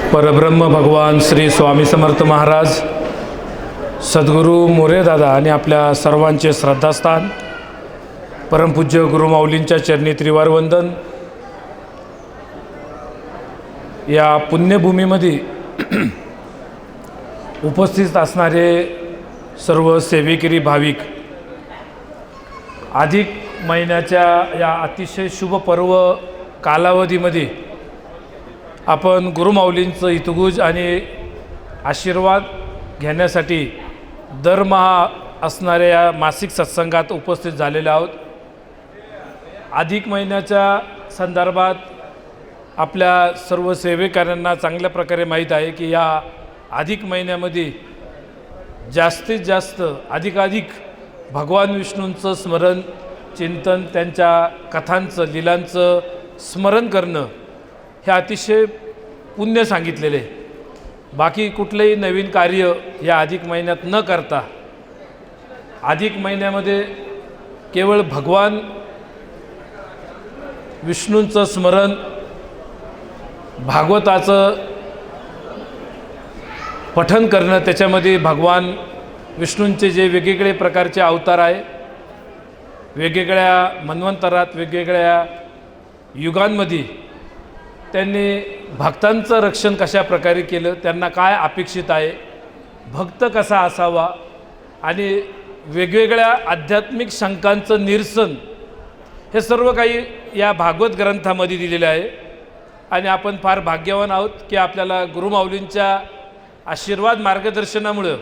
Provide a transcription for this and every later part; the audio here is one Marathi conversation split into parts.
परब्रह्म भगवान श्री स्वामी समर्थ महाराज, सद्गुरू मोरे दादा आणि आपल्या सर्वांचे श्रद्धास्थान परमपूज्य गुरुमाऊलींच्या चरणी त्रिवार वंदन। या पुण्यभूमीमध्ये उपस्थित असणारे सर्व सेवेकरी भाविक, अधिक महिन्याच्या या अतिशय शुभ पर्व कालावधीमध्ये आपण गुरुमाऊलींचं हितगुज आणि आशीर्वाद घेण्यासाठी दरमहा असणाऱ्या या मासिक सत्संगात उपस्थित झालेले आहोत। अधिक महिन्याच्या संदर्भात आपल्या सर्व सेवेकऱ्यांना चांगल्या प्रकारे माहीत आहे की या अधिक महिन्यामध्ये जास्तीत जास्त अधिकाधिक भगवान विष्णूंचं स्मरण, चिंतन, त्यांच्या कथांचं, लीलांचं स्मरण करणं हे अतिशय पुण्य सांगितलेले। बाकी कुठलेही नवीन कार्य या अधिक महिन्यात न करता अधिक महिन्यामध्ये केवळ भगवान विष्णूंचं स्मरण, भागवताचं पठन करणं, त्याच्यामध्ये भगवान विष्णूंचे जे वेगवेगळे प्रकारचे अवतार आहे, वेगवेगळ्या मन्वंतरात, वेगवेगळ्या युगांमध्ये त्यांनी भक्तांचं रक्षण कशा प्रकारे केलं, त्यांना काय अपेक्षित आहे, भक्त कसा असावा आणि वेगवेगळ्या आध्यात्मिक शंकांचं निरसन, हे सर्व काही या भागवत ग्रंथामध्ये दिलेलं आहे। आणि आपण फार भाग्यवान आहोत की आपल्याला गुरुमाऊलींच्या आशीर्वाद मार्गदर्शनामुळं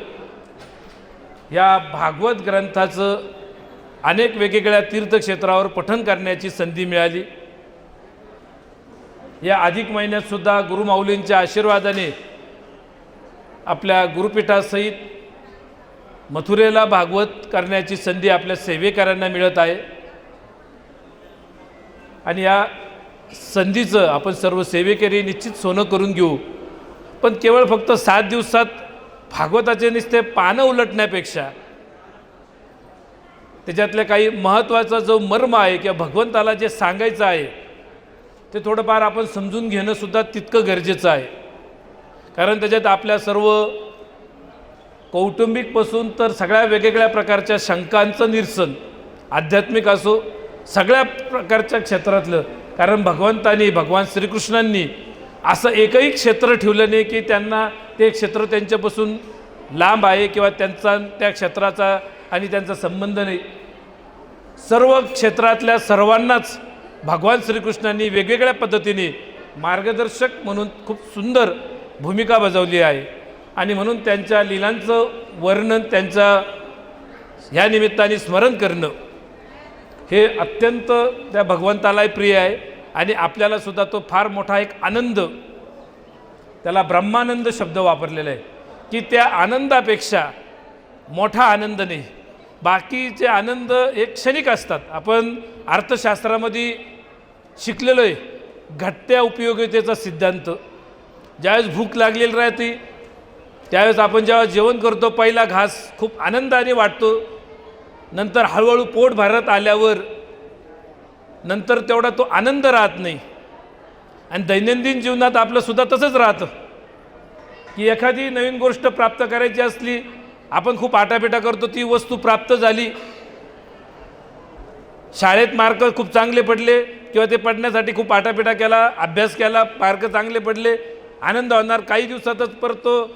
या भागवत ग्रंथाचं अनेक वेगवेगळ्या तीर्थक्षेत्रावर पठण करण्याची संधी मिळाली। या अधिक महिन्यातसुद्धा गुरुमाऊलींच्या आशीर्वादाने आपल्या गुरुपीठासहित मथुरेला भागवत करण्याची संधी आपल्या सेवेकऱ्यांना मिळत आहे। आणि या संधीचं आपण सर्व सेवेकरी निश्चित सोनं करून घेऊ। पण केवळ फक्त 7 दिवसात भागवताचे नुसते पानं उलटण्यापेक्षा त्याच्यातल्या काही महत्त्वाचा जो मर्म आहे किंवा भगवंताला जे सांगायचं आहे ते थोडंफार आपण समजून घेणं सुद्धा तितकं गरजेचं आहे। कारण त्याच्यात आपल्या सर्व कौटुंबिकपासून तर सगळ्या वेगवेगळ्या प्रकारच्या शंकांचं निरसन, आध्यात्मिक असो, सगळ्या प्रकारच्या क्षेत्रातलं। कारण भगवंतानी, भगवान श्रीकृष्णांनी असं एकही क्षेत्र ठेवलं नाही की त्यांना ते क्षेत्र त्यांच्यापासून लांब आहे किंवा त्यांचा त्या क्षेत्राचा आणि त्यांचा संबंध नाही। सर्व क्षेत्रातल्या सर्वांनाच भगवान श्रीकृष्णांनी वेगवेगळ्या पद्धतीने मार्गदर्शक म्हणून खूप सुंदर भूमिका बजावली आहे। आणि म्हणून त्यांच्या लीलांचं वर्णन, त्यांच्या ह्या निमित्ताने स्मरण करणं हे अत्यंत त्या भगवंतालाही प्रिय आहे। आणि आपल्याला सुद्धा तो फार मोठा एक आनंद, त्याला ब्रह्मानंद शब्द वापरलेला आहे की त्या आनंदापेक्षा मोठा आनंद नाही। बाकीचे आनंद हे क्षणिक असतात। आपण अर्थशास्त्रामध्ये शिकलेलो आहे घटत्या उपयोगितेचा सिद्धांत। ज्यावेळेस भूक लागलेली राहते त्यावेळेस आपण जेव्हा जेवण करतो पहिला घास खूप आनंदाने वाटतो, नंतर हळूहळू पोट भरत आल्यावर नंतर तेवढा तो आनंद राहत नाही। आणि दैनंदिन जीवनात आपलं सुद्धा तसंच राहतं की एखादी नवीन गोष्ट प्राप्त करायची असली आपण खूप आटापिटा करतो, ती वस्तू प्राप्त झाली, शाळेत मार्क खूप चांगले पडले किंवा ते पडण्यासाठी खूप आटापिटा केला, अभ्यास केला, मार्क चांगले पडले, आनंद होणार। काही दिवसातच परत तो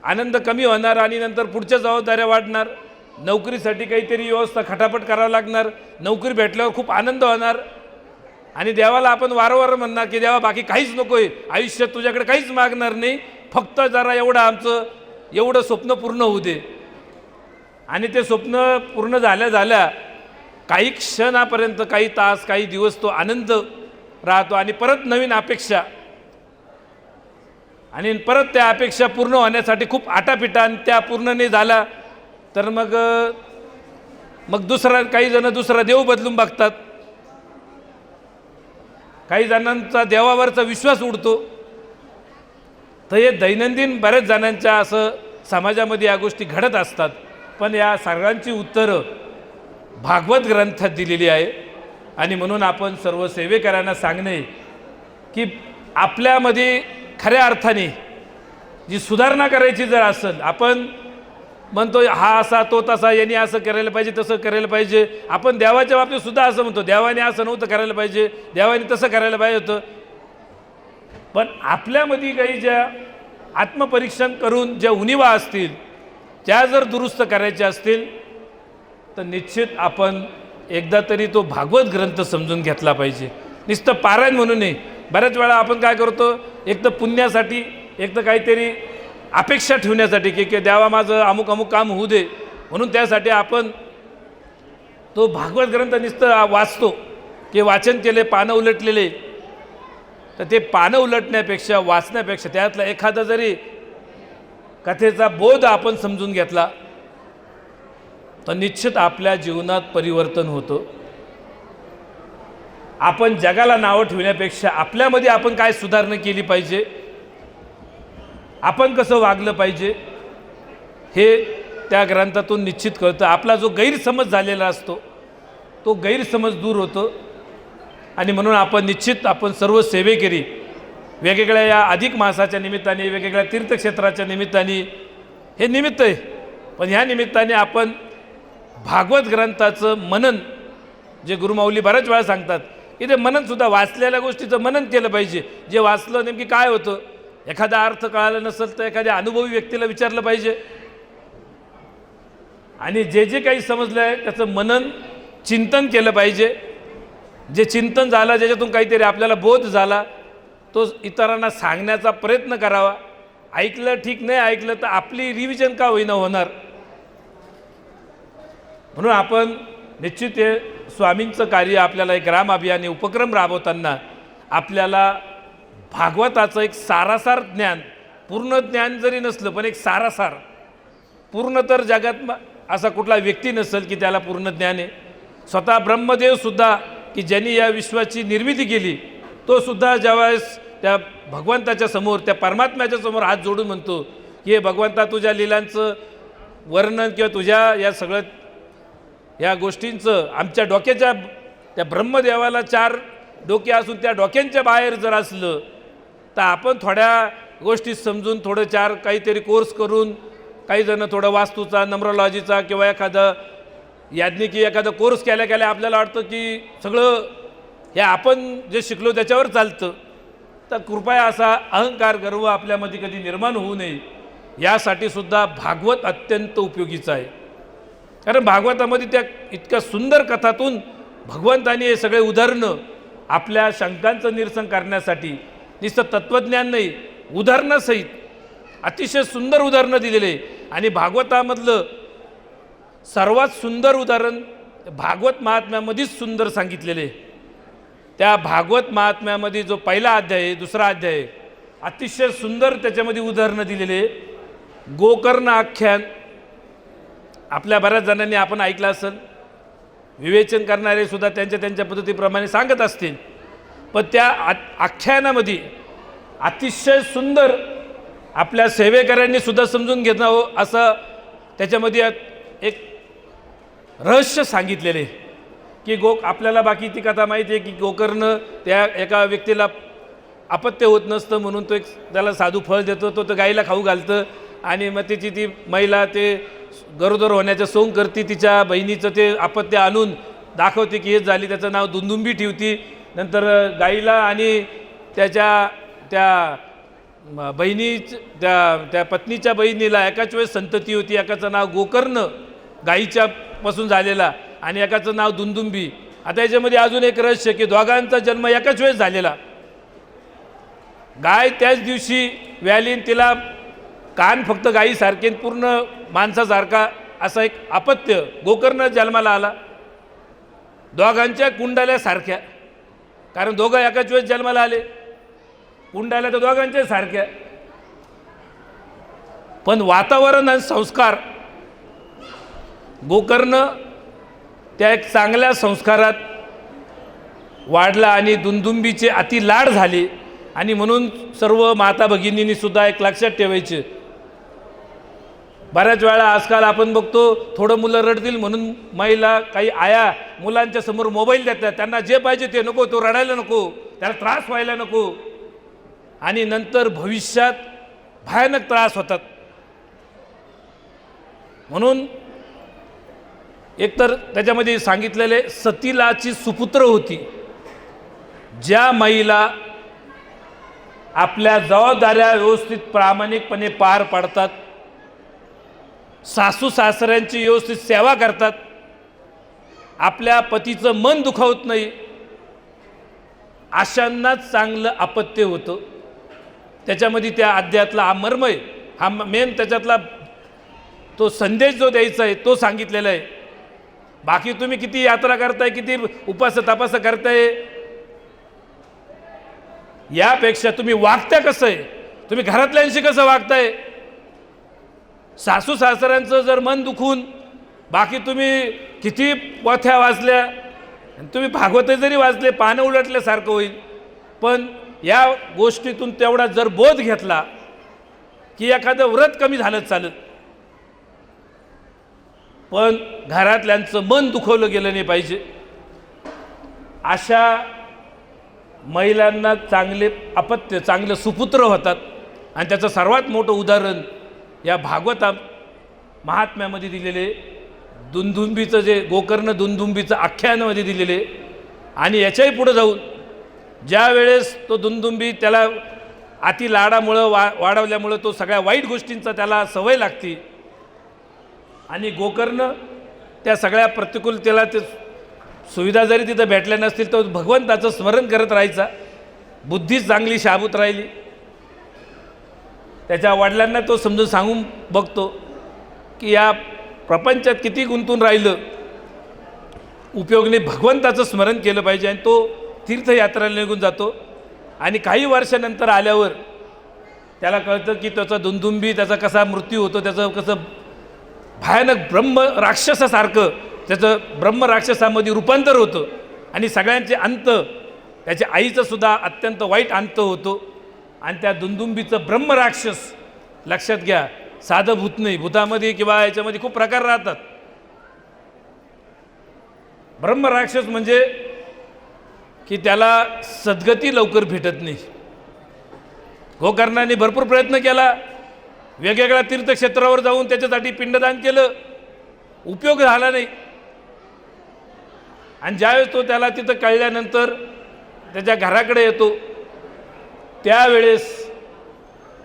आनंद कमी होणार आणि नंतर पुढच्या जबाबदाऱ्या वाढणार, नोकरीसाठी काहीतरी व्यवस्था खटापट करावं लागणार, नोकरी भेटल्यावर खूप आनंद होणार। आणि देवाला आपण वारंवार म्हणणार की देवा बाकी काहीच नको आहे आयुष्यात, तुझ्याकडे काहीच मागणार नाही, फक्त जरा एवढं स्वप्न पूर्ण होऊ दे। आणि ते स्वप्न पूर्ण झाल्या काही क्षणापर्यंत, काही तास, काही दिवस तो आनंद राहतो आणि परत नवीन अपेक्षा, आणि परत त्या अपेक्षा पूर्ण होण्यासाठी खूप आटापिटा, आणि त्या पूर्ण नाही झाला तर मग काही जण दुसरा देव बदलून बघतात, काही जणांचा देवावरचा विश्वास उडतो। तर हे दैनंदिन बऱ्याच जणांच्या असं समाजामध्ये या गोष्टी घडत असतात। पण या सर्वांची उत्तरं भागवत ग्रंथात दिलेली आहे। आणि म्हणून आपण सर्व सेवेकरांना सांगणे की आपल्यामध्ये खऱ्या अर्थाने जी सुधारणा करायची जर असेल, आपण म्हणतो हा असा तो तसा, यांनी असं करायला पाहिजे तसं करायला पाहिजे, आपण देवाच्या बाबतीत सुद्धा असं म्हणतो देवाने असं नव्हतं करायला पाहिजे, देवाने तसं करायला पाहिजे होतं. पण आपल्यामध्ये काही ज्या आत्मपरीक्षण करून ज्या उणिवा असतील त्या जर दुरुस्त करायच्या असतील तर निश्चित आपण एकदा तरी तो भागवत ग्रंथ समजून घेतला पाहिजे. नुसतं पारायण म्हणून नाही. बऱ्याच वेळा आपण काय करतो, एक तर पुण्यासाठी, एक तर काहीतरी अपेक्षा ठेवण्यासाठी की देवा माझं अमुक अमुक काम होऊ दे म्हणून त्यासाठी आपण तो भागवत ग्रंथ नुसतं वाचतो की वाचन केले, पानं उलटलेले. तर ते पानं उलटण्यापेक्षा वाचण्यापेक्षा त्यातला एखादा जरी कथेचा बोध आपण समजून घेतला तर निश्चित आपल्या जीवनात परिवर्तन होतं. आपण जगाला नावं ठेवण्यापेक्षा आपल्यामध्ये आपण काय सुधारणा केली पाहिजे, आपण कसं वागलं पाहिजे हे त्या ग्रंथातून निश्चित कळतं. आपला जो गैरसमज झालेला असतो तो गैरसमज दूर होतो. आणि म्हणून आपण निश्चित आपण सर्व सेवेकरी वेगवेगळ्या या अधिक मासाच्या निमित्ताने, वेगवेगळ्या तीर्थक्षेत्राच्या निमित्ताने, हे निमित्त आहे, पण ह्या निमित्ताने आपण भागवत ग्रंथाचं मनन, जे गुरुमाऊली बऱ्याच वेळा सांगतात की ते मननसुद्धा वाचलेल्या गोष्टीचं मनन केलं पाहिजे. जे वाचलं नेमकी काय होतं, एखादा अर्थ कळाला नसेल तर एखाद्या अनुभवी व्यक्तीला विचारलं पाहिजे. आणि जे जे काही समजलं आहे त्याचं मनन चिंतन केलं पाहिजे. जे चिंतन झालं, ज्याच्यातून काहीतरी आपल्याला बोध झाला, तो इतरांना सांगण्याचा प्रयत्न करावा. ऐकलं ठीक, नाही ऐकलं तर आपली रिव्हिजन का होईना होणार. म्हणून आपण निश्चित हे स्वामींचं कार्य आपल्याला एक ग्राम अभियान उपक्रम राबवताना आपल्याला भागवताचं एक सारासार ज्ञान, पूर्ण ज्ञान जरी नसलं पण एक सारासार, पूर्ण तर जगात असा कुठला व्यक्ती नसेल की त्याला पूर्ण ज्ञान आहे. स्वतः ब्रह्मदेवसुद्धा की ज्यांनी या विश्वाची निर्मिती केली, तो सुद्धा ज्यावेळेस त्या भगवंताच्या समोर, त्या परमात्म्याच्या समोर हात जोडून म्हणतो की हे भगवंता, तुझ्या लीलांचं वर्णन किंवा तुझ्या या सगळं या गोष्टींचं आमच्या डोक्याच्या, त्या ब्रह्मदेवाला 4 डोके असून त्या डोक्यांच्या बाहेर जर असलं तर आपण थोड्या गोष्टी समजून थोडं 4 काहीतरी कोर्स करून, काही जण थोडं वास्तूचा, नम्रलॉजीचा किंवा एखादा याज्ञिकी एखादा कोर्स केल्या केल्या आपल्याला वाटतं की सगळं हे आपण जे शिकलो त्याच्यावर चालतं. तर कृपया असा अहंकार, गर्व आपल्यामध्ये कधी निर्माण होऊ नये, यासाठी सुद्धा भागवत अत्यंत उपयोगीचं आहे. कारण भागवतामध्ये त्या इतक्या सुंदर कथातून भगवंतानी हे सगळे उदाहरणं आपल्या शंकांचं निरसन करण्यासाठी, नुसतं तत्त्वज्ञान नाही, उदाहरणासहित अतिशय सुंदर उदाहरणं दिलेले. आणि भागवतामधलं सर्वात सुंदर उदाहरण भागवत महात्म्यामध्येच सुंदर सांगितलेले. त्या भागवत महात्म्यामध्ये जो पहिला अध्याय आहे, दुसरा अध्याय आहे, अतिशय सुंदर त्याच्यामध्ये उदाहरणं दिलेले. गोकर्ण आख्यान आपल्या बऱ्याच जणांनी आपण ऐकलं असेल, विवेचन करणारे सुद्धा त्यांच्या त्यांच्या पद्धतीप्रमाणे सांगत असतील. पण त्या आख्यानामध्ये अतिशय सुंदर आपल्या सेवेकऱ्यांनी सुद्धा समजून घेणं असं त्याच्यामध्ये एक रहस्य सांगितलेले की आपल्याला बाकी ती कथा माहिती आहे की गोकर्ण त्या एका व्यक्तीला अपत्य होत नसतं म्हणून तो एक त्याला साधू फळ देतो, तो गाईला खाऊ घालतं आणि मग तिची ती महिला ते गरोदर होण्याचं सोंग करते, तिच्या बहिणीचं ते अपत्य आणून दाखवते की हेच झाली, त्याचं नाव दुंदुंबी ठेवती. नंतर गाईला आणि त्याच्या त्या त्या पत्नीच्या बहिणीला एकाच वेळेस संतती होती. एकाचं नाव गोकर्ण गाईच्या पासून झालेला आणि एकाचं नाव दुंदुंबी. आता याच्यामध्ये अजून एक रहस्य की दोघांचा जन्म एकाच वेळेस झालेला. गाय त्याच दिवशी व्यालीन, तिला कान फक्त गाईसारखे, पूर्ण माणसासारखा असा एक अपत्य गोकर्ण जन्माला आला. दोघांच्या कुंडाल्या सारख्या, कारण दोघं एकाच वेळेस जन्माला आले, कुंडाल्या तर दोघांच्या सारख्या. पण वातावरण आणि संस्कार, गोकर्ण त्या एक चांगल्या संस्कारात वाढला आणि दुंदुंबीचे अति लाड झाले. आणि म्हणून सर्व माता भगिनींनी सुद्धा एक लक्षात ठेवायचे, बऱ्याच वेळा आजकाल आपण बघतो थोडं मुलं रडतील म्हणून महिला, काही आया मुलांच्या समोर मोबाईल देतात, त्यांना जे पाहिजे ते नको, तो रडायला नको, त्याला त्रास व्हायला नको. आणि नंतर भविष्यात भयानक त्रास होतात. म्हणून एकतर त्याच्यामध्ये सांगितलेले सतीलाची सुपुत्र होती. ज्या महिला आपल्या जबाबदाऱ्या व्यवस्थित प्रामाणिकपणे पार पाडतात, सासू सासऱ्यांची व्यवस्थित सेवा करतात, आपल्या पतीचं मन दुखावत नाही, अशांनाच चांगलं अपत्य होतं. त्याच्यामध्ये त्या अध्यायातला हा मर्म आहे, हा मेन त्याच्यातला तो संदेश जो द्यायचा आहे तो सांगितलेला आहे. बाकी तुम्ही किती यात्रा करताय, किती उपास तपास करताय, यापेक्षा तुम्ही वागता कसं आहे, तुम्ही घरातल्यांशी कसं वागताय. सासू सासऱ्यांचं जर मन दुखून बाकी तुम्ही किती पोथ्या वाचल्या, तुम्ही भागवत जरी वाचले पानं उलटल्यासारखं होईल. पण या गोष्टीतून तेवढा जर बोध घेतला की एखादं व्रत कमी झालं चालत, पण घरातल्यांचं मन दुखवलं गेलं नाही पाहिजे. अशा महिलांना चांगले अपत्य, चांगले सुपुत्र होतात. आणि त्याचं सर्वात मोठं उदाहरण या भागवत महात्म्यामध्ये दिलेले दुंदुंबीचं जे गोकर्ण दुंदुंबीचं आख्यानामध्ये दिलेले. आणि याच्याही पुढे जाऊन ज्या वेळेस तो दुंदुंबी त्याला अति लाडामुळं वाढवल्यामुळं तो सगळ्या वाईट गोष्टींचा त्याला सवय लागते आणि गोकर्ण त्या सगळ्या प्रतिकूलतेला ते सुविधा जरी तिथं भेटल्या नसतील तर भगवंताचं स्मरण करत राहायचा. बुद्धी चांगली शाबूत राहिली. त्याच्या वडिलांना तो समजून सांगून बघतो की या प्रपंचात किती गुंतून राहिलं, उपयोग नाही, भगवंताचं स्मरण केलं पाहिजे. आणि तो तीर्थयात्रेला निघून जातो. आणि काही वर्षानंतर आल्यावर त्याला कळतं की त्याचा दुंदुंबी त्याचा कसा मृत्यू होतो, त्याचं कसं भयानक ब्रह्म राक्षसासारखं त्याचं ब्रह्म राक्षसामध्ये रूपांतर होतं. आणि सगळ्यांचे अंत, त्याच्या आईचं सुद्धा अत्यंत वाईट अंत होतो. आणि त्या दुंदुंबीचं ब्रह्म राक्षस, लक्षात घ्या, साधं भूत नाही, भूतामध्ये किंवा याच्यामध्ये खूप प्रकार राहतात. ब्रह्म राक्षस म्हणजे की त्याला सद्गती लवकर भेटत नाही. गोकर्णाने भरपूर प्रयत्न केला, वेगवेगळ्या तीर्थक्षेत्रावर जाऊन त्याच्यासाठी पिंडदान केलं, उपयोग झाला नाही. आणि ज्यावेळेस तो त्याला तिथं कळल्यानंतर त्याच्या घराकडे येतो, त्यावेळेस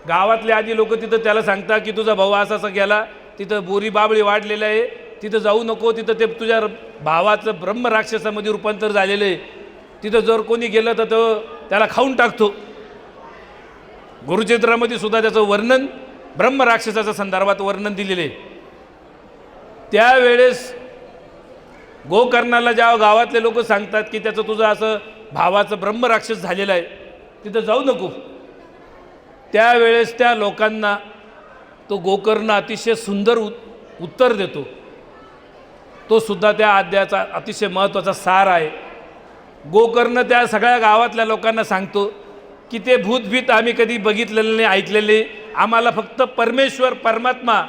गावातले आधी लोक तिथं त्याला सांगतात की तुझा भाऊ असा असा गेला, तिथं बोरी बाबळी वाढलेलं आहे, तिथं जाऊ नको, तिथं ते तुझ्या भावाचं ब्रह्म राक्षसामध्ये रूपांतर झालेलं आहे, तिथं जर कोणी गेलं तर तो त्याला खाऊन टाकतो. गुरुचरित्रामध्ये सुद्धा त्याचं वर्णन ब्रह्म राक्षसाच्या संदर्भात वर्णन दिलेले आहे. त्यावेळेस गोकर्णाला ज्या गावातले लोक सांगतात की त्याचं तुझं असं भावाचं ब्रह्म राक्षस झालेलं आहे, तिथं जाऊ नको, त्यावेळेस त्या लोकांना तो गोकर्ण अतिशय सुंदर उत्तर देतो. तो सुद्धा त्या अध्यायाचा अतिशय महत्त्वाचा सार आहे. गोकर्ण त्या सगळ्या गावातल्या लोकांना सांगतो की ते भूतभीत आम्ही कधी बघितलेलं नाही, ऐकलेले, आम्हाला फक्त परमेश्वर परमात्मा,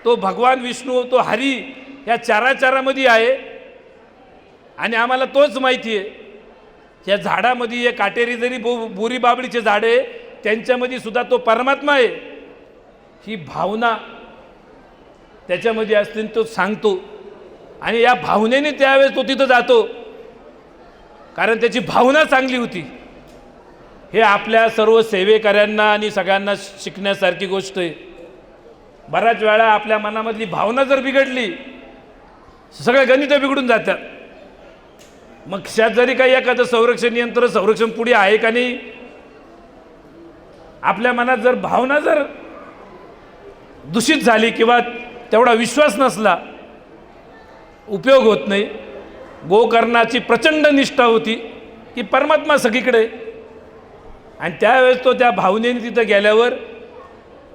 तो भगवान विष्णू, तो हरी या चाराचारामध्ये आहे आणि आम्हाला तोच माहिती आहे. या झाडामध्ये हे काटेरी जरी बोरी बाबळीचे झाडे, त्यांच्यामध्ये सुद्धा तो परमात्मा आहे, ही भावना त्याच्यामध्ये असते, तो सांगतो. आणि या भावनेने त्यावेळेस तो तिथं जातो, कारण त्याची भावना चांगली होती. हे आपल्या सर्व सेवेकऱ्यांना आणि सगळ्यांना शिकण्यासारखी गोष्ट आहे. बऱ्याच वेळा आपल्या मनामधली भावना जर बिघडली, सगळे गणितं बिघडून जातात. मग जरी काही एखादं संरक्षण यंत्र, संरक्षण पुढे आहे का नाही, आपल्या मनात जर भावना जर दूषित झाली किंवा तेवढा विश्वास नसला, उपयोग होत नाही. गोकर्णाची प्रचंड निष्ठा होती की परमात्मा सगळीकडे. आणि त्यावेळेस तो त्या भावनेने तिथं गेल्यावर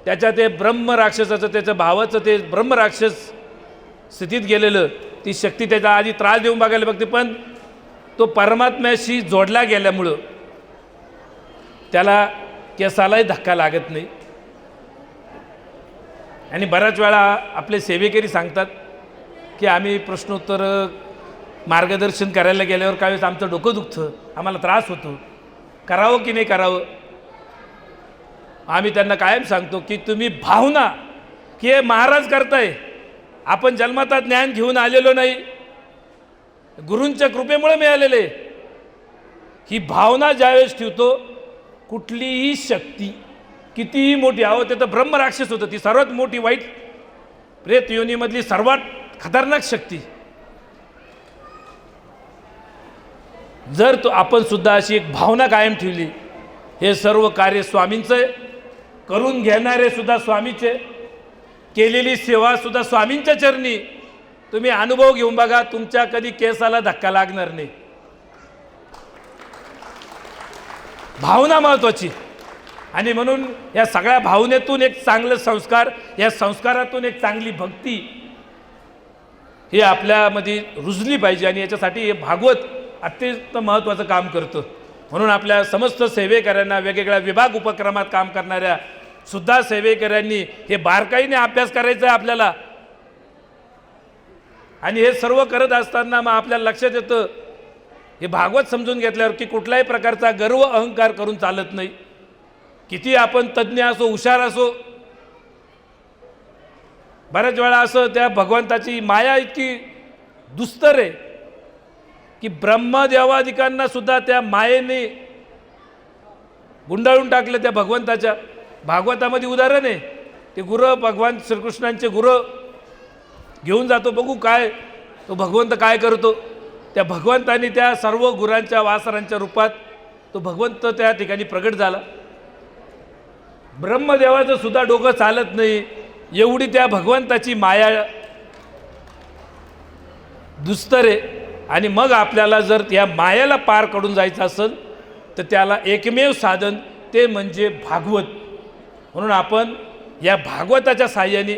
त्याच्या ते ब्रह्म राक्षसाचं, त्याच्या भावाचं ते ब्रह्म राक्षस स्थितीत गेलेलं, ती शक्ती त्याचा आधी त्रास देऊन बघायला बघते, पण तो परमात्म्याशी जोडला गेल्यामुळं त्याला केसालाही धक्का लागत नाही. आणि बऱ्याच वेळा आपले सेवेकरी सांगतात की आम्ही प्रश्नोत्तर मार्गदर्शन करायला गेल्यावर काही वेळेस आमचं डोकं दुखतं, आम्हाला त्रास होतो, करावं की नाही करावं. आम्ही त्यांना कायम सांगतो की तुम्ही भावना की हे महाराज करताय, आपण जन्मता ज्ञान घेऊन आलेलो नाही, गुरूंच्या कृपेमुळे मिळालेले, ही भावना ज्यावेळेस ठेवतो कुठलीही शक्ती कितीही मोठी, अहो ते तर ब्रह्मराक्षस होतं, ती सर्वात मोठी वाईट प्रेत योनीमधली सर्वात खतरनाक शक्ती, जर तो आपण सुद्धा अशी एक भावना कायम ठेवली, हे सर्व कार्य स्वामींचं आहे, करून घेणारे सुद्धा स्वामीचे, केलेली सेवा सुद्धा स्वामींच्या चरणी, तुम्ही अनुभव घेऊन बघा, तुमच्या कधी केसाला धक्का लागणार नाही. भावना महत्त्वाची. आणि म्हणून या सगळ्या भावनेतून एक चांगलं संस्कार, या संस्कारातून एक चांगली भक्ती ही आपल्यामध्ये रुजली पाहिजे. आणि याच्यासाठी हे भागवत अत्यंत महत्त्वाचं काम करतं. म्हणून आपल्या समस्त सेवेकऱ्यांना, वेगवेगळ्या विभाग उपक्रमात काम करणाऱ्या सुद्धा सेवेकऱ्यांनी हे बारकाईने अभ्यास करायचा आहे आपल्याला. आणि हे सर्व करत असताना मग आपल्याला लक्षात येतं, हे भागवत समजून घेतल्यावर की कुठल्याही प्रकारचा गर्व अहंकार करून चालत नाही. किती आपण तज्ज्ञ असो, हुशार असो, बऱ्याच वेळा असं त्या भगवंताची माया इतकी दुस्तर आहे की ब्रह्मदेवादिकांना सुद्धा त्या मायेने गुंडाळून टाकलं. त्या भगवंताच्या भागवतामध्ये उदाहरण आहे, ते गुरु भगवान श्रीकृष्णांचे गुरु घेऊन जातो, बघू काय तो भगवंत काय करतो. त्या भगवंतानी त्या सर्व गुरांच्या वासरांच्या रूपात तो भगवंत त्या ठिकाणी प्रगट झाला. ब्रह्मदेवाचं सुद्धा डोकं चालत नाही, एवढी त्या भगवंताची माया दुस्तर आहे. आणि मग आपल्याला जर या मायाला पार करून जायचं असेल तर त्याला एकमेव साधन ते म्हणजे भागवत. म्हणून आपण या भागवताच्या साहाय्याने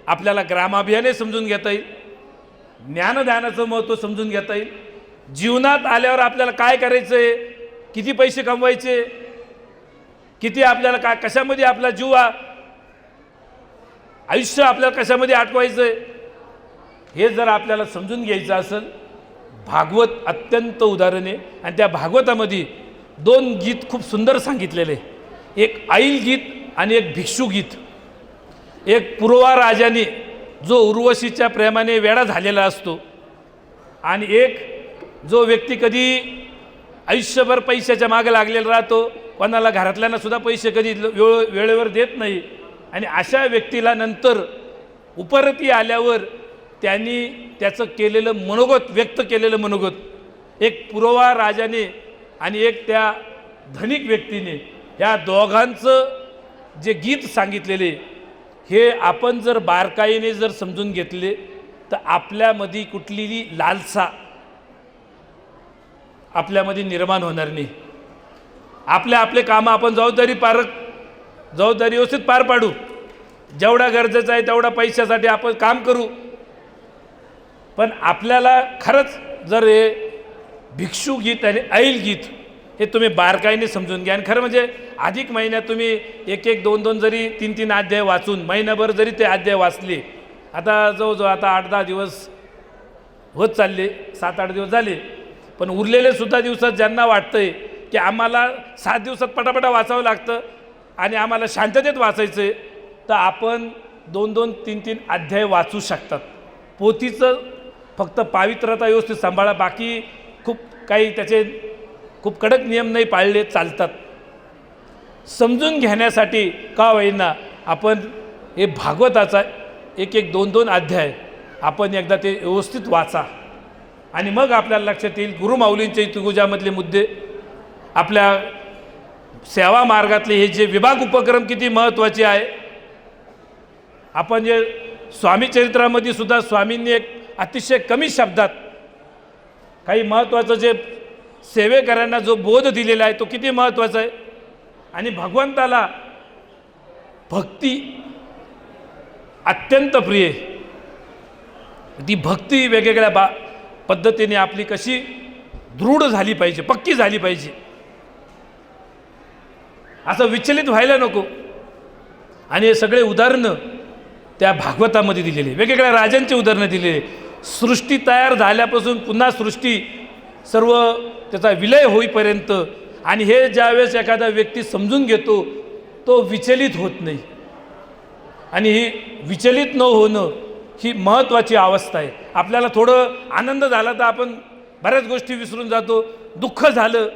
आपल्याला ग्रामाभियाने समजून घेता येईल, ज्ञानदानाचं महत्त्व समजून घेता येईल, जीवनात आल्यावर आपल्याला काय करायचं आहे, किती पैसे कमवायचे, किती आपल्याला काय कशामध्ये आपला जीव आयुष्य आपल्याला कशामध्ये अटवायचं आहे, हे जर आपल्याला समजून घ्यायचं असेल, भागवत अत्यंत उदाहरण आहे. आणि त्या भागवतामध्ये 2 गीत खूप सुंदर सांगितलेले, एक आईल गीत आणि एक भिक्षू गीत. एक पूर्वा राजाने जो उर्वशीच्या प्रेमाने वेडा झालेला असतो, आणि एक जो व्यक्ती कधी आयुष्यभर पैशाच्या मागे लागलेला राहतो, कोणाला घरातल्यांना सुद्धा पैसे कधी वेळेवर देत नाही, आणि अशा व्यक्तीला नंतर उपरती आल्यावर त्यांनी त्याचं केलेलं मनोगत, व्यक्त केलेलं मनोगत, एक पूर्वा राजाने आणि एक त्या धनिक व्यक्तीने, या दोघांचं जे गीत सांगितलेले, हे आपण जर बारकाईने जर समजून घेतले तर आपल्यामध्ये कुठलीही लालसा आपल्यामध्ये निर्माण होणार नाही. आपले कामं आपण जबाबदारी व्यवस्थित पार पाडू, जेवढा गरजेचं आहे तेवढा पैशासाठी आपण काम करू. पण आपल्याला खरंच जर हे भिक्षू गीत आणि ऐल गीत हे तुम्ही बारकाईने समजून घ्या. आणि खरं म्हणजे अधिक महिन्यात तुम्ही 1-1, 2-2 जरी 3-3 अध्याय वाचून महिनाभर जरी ते अध्याय वाचले, आता जवळजवळ आता 8-10 दिवस होत चालले, 7-8 दिवस झाले, पण उरलेले सुद्धा दिवसात ज्यांना वाटतंय की आम्हाला 7 दिवसात पटापटा वाचावं लागतं आणि आम्हाला शांततेत वाचायचं आहे, तर आपण 2-2, 3-3 अध्याय वाचू शकतात. पोथीचं फक्त पावित्रता व्यवस्थित सांभाळा, बाकी खूप काही त्याचे खूप कडक नियम नाही पाळले चालतात. समजून घेण्यासाठी का होईना आपण हे भागवताचा 1-1, 2-2 अध्याय आपण एकदा ते व्यवस्थित वाचा, आणि मग आपल्याला लक्षात येईल गुरुमाऊलींच्या इतिहासामधले मुद्दे, आपल्या सेवा मार्गातले हे जे विभाग उपक्रम किती महत्त्वाचे आहे. आपण जे स्वामी चरित्रामध्ये सुद्धा स्वामींनी एक अतिशय कमी शब्दात काही महत्त्वाचं जे सेवेकरांना जो बोध दिलेला आहे तो किती महत्त्वाचा आहे. आणि भगवंताला भक्ती अत्यंत प्रिय, ती भक्ती वेगवेगळ्या पद्धतीने आपली कशी दृढ झाली पाहिजे, पक्की झाली पाहिजे, असं विचलित व्हायला नको. आणि हे सगळे उदाहरणं त्या भागवतामध्ये दिलेले, वेगवेगळ्या राजांचे उदाहरणं दिलेले, सृष्टी तयार झाल्यापासून पुन्हा सृष्टी सर्व त्याचा विलय होईपर्यंत. आणि हे ज्यावेळेस एखादा व्यक्ती समजून घेतो तो विचलित होत नाही. आणि ही विचलित न होणं ही महत्त्वाची अवस्था आहे. आपल्याला थोडं आनंद झाला तर आपण बऱ्याच गोष्टी विसरून जातो. दुःख झालं,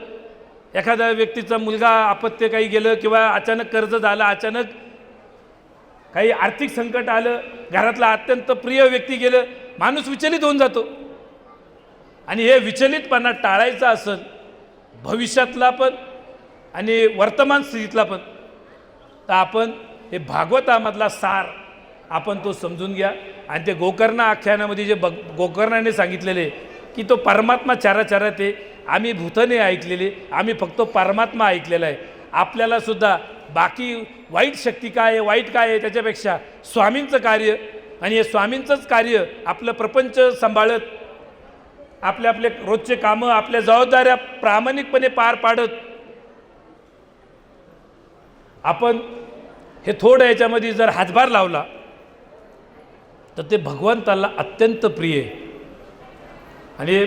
एखाद्या व्यक्तीचा मुलगा अपत्य काही गेलं किंवा अचानक कर्ज झालं, अचानक काही आर्थिक संकट आलं, घरातला अत्यंत प्रिय व्यक्ती गेलं, माणूस विचलित होऊन जातो. आणि हे विचलितपणा टाळायचा असेल भविष्यातला पण आणि वर्तमान स्थितीतला पण, तर आपण हे भागवतामधला सार आपण तो समजून घ्या. आणि ते गोकर्ण आख्यानामध्ये जे गोकर्णाने सांगितलेले की तो परमात्मा चाराचारात आहे, आम्ही भूतने ऐकलेले, आम्ही फक्त परमात्मा ऐकलेला आहे. आपल्याला सुद्धा बाकी वाईट शक्ती काय आहे, वाईट काय आहे, त्याच्यापेक्षा स्वामींचं कार्य आणि हे स्वामींचंच कार्य आपलं प्रपंच सांभाळत, आपले आपले रोजचे कामं, आपल्या जबाबदाऱ्या प्रामाणिकपणे पार पाडत आपण हे थोडं याच्यामध्ये जर हातभार लावला तर ते भगवंताला अत्यंत प्रिय आहे. आणि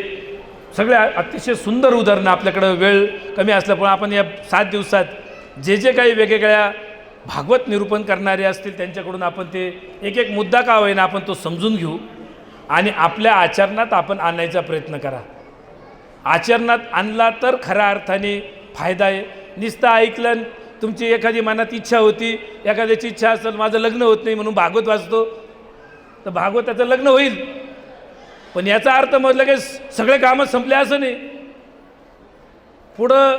सगळे अतिशय सुंदर उदाहरणं आपल्याकडं वेळ कमी असल्यामुळे आपण या 7 दिवसात जे जे काही वेगवेगळ्या भागवत निरूपण करणारे असतील त्यांच्याकडून आपण ते एक एक मुद्दा का होईना आपण तो समजून घेऊ आणि आपल्या आचरणात आपण आणायचा प्रयत्न करा. आचरणात आणला तर खऱ्या अर्थाने फायदा आहे. नुसतं ऐकलं, तुमची एखादी मनात इच्छा होती, एखाद्याची इच्छा असेल माझं लग्न होत नाही म्हणून भागवत वाचतो, तर भागवताचं लग्न होईल, पण याचा अर्थ म्हटलं की सगळे कामं संपले असं नाही. पुढं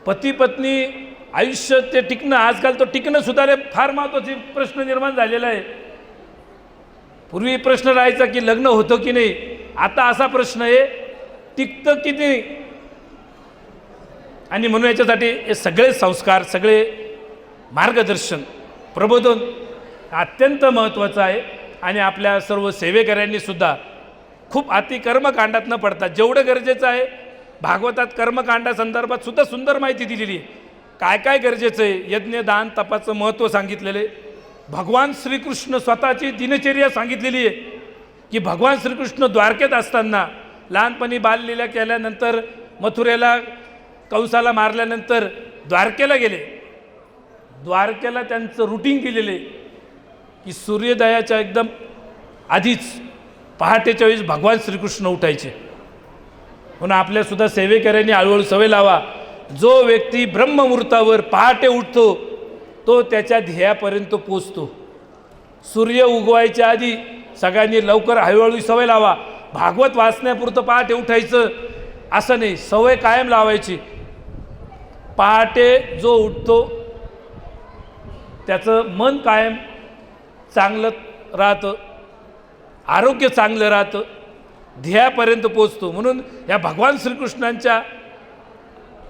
पती पत्नी आयुष्य ते टिकणं, आजकाल तो टिकणं सुद्धा फार महत्त्वाचे प्रश्न निर्माण झालेला आहे. पूर्वी प्रश्न राहायचा की लग्न होतं की नाही, आता असा प्रश्न आहे टिकतं की नाही. आणि म्हणून याच्यासाठी हे सगळे संस्कार, सगळे मार्गदर्शन, प्रबोधन अत्यंत महत्त्वाचं आहे. आणि आपल्या सर्व सेवेकऱ्यांनी सुद्धा खूप अति कर्मकांडात न पडता जेवढं गरजेचं आहे, भागवतात कर्मकांडासंदर्भात सुद्धा सुंदर माहिती दिलेली आहे. काय काय गरजेचं आहे, यज्ञ दान तपाचं महत्त्व सांगितलेलं आहे. भगवान श्रीकृष्ण स्वतःची दिनचर्या सांगितलेली आहे की भगवान श्रीकृष्ण द्वारकेत असताना लहानपणी बाललीला केल्यानंतर मथुरेला कंसाला मारल्यानंतर द्वारकेला गेले. द्वारकेला त्यांचं रुटीन केलेलं आहे की सूर्योदयाच्या एकदम आधीच पहाटेच्या वेळेस भगवान श्रीकृष्ण उठायचे. म्हणून आपल्यासुद्धा सेवेकऱ्यांनी हळूहळू सवय लावा. जो व्यक्ती ब्रह्ममुहूर्तावर पहाटे उठतो तो त्याच्या ध्येयापर्यंत पोचतो. सूर्य उगवायच्या आधी सगळ्यांनी लवकर हळूहळू सवय लावा. भागवत वाचण्यापुरतं पहाटे उठायचं असं नाही, सवय कायम लावायची. पहाटे जो उठतो त्याचं मन कायम चांगलं राहतं, आरोग्य चांगलं राहतं, ध्येयापर्यंत पोचतो. म्हणून या भगवान श्रीकृष्णांच्या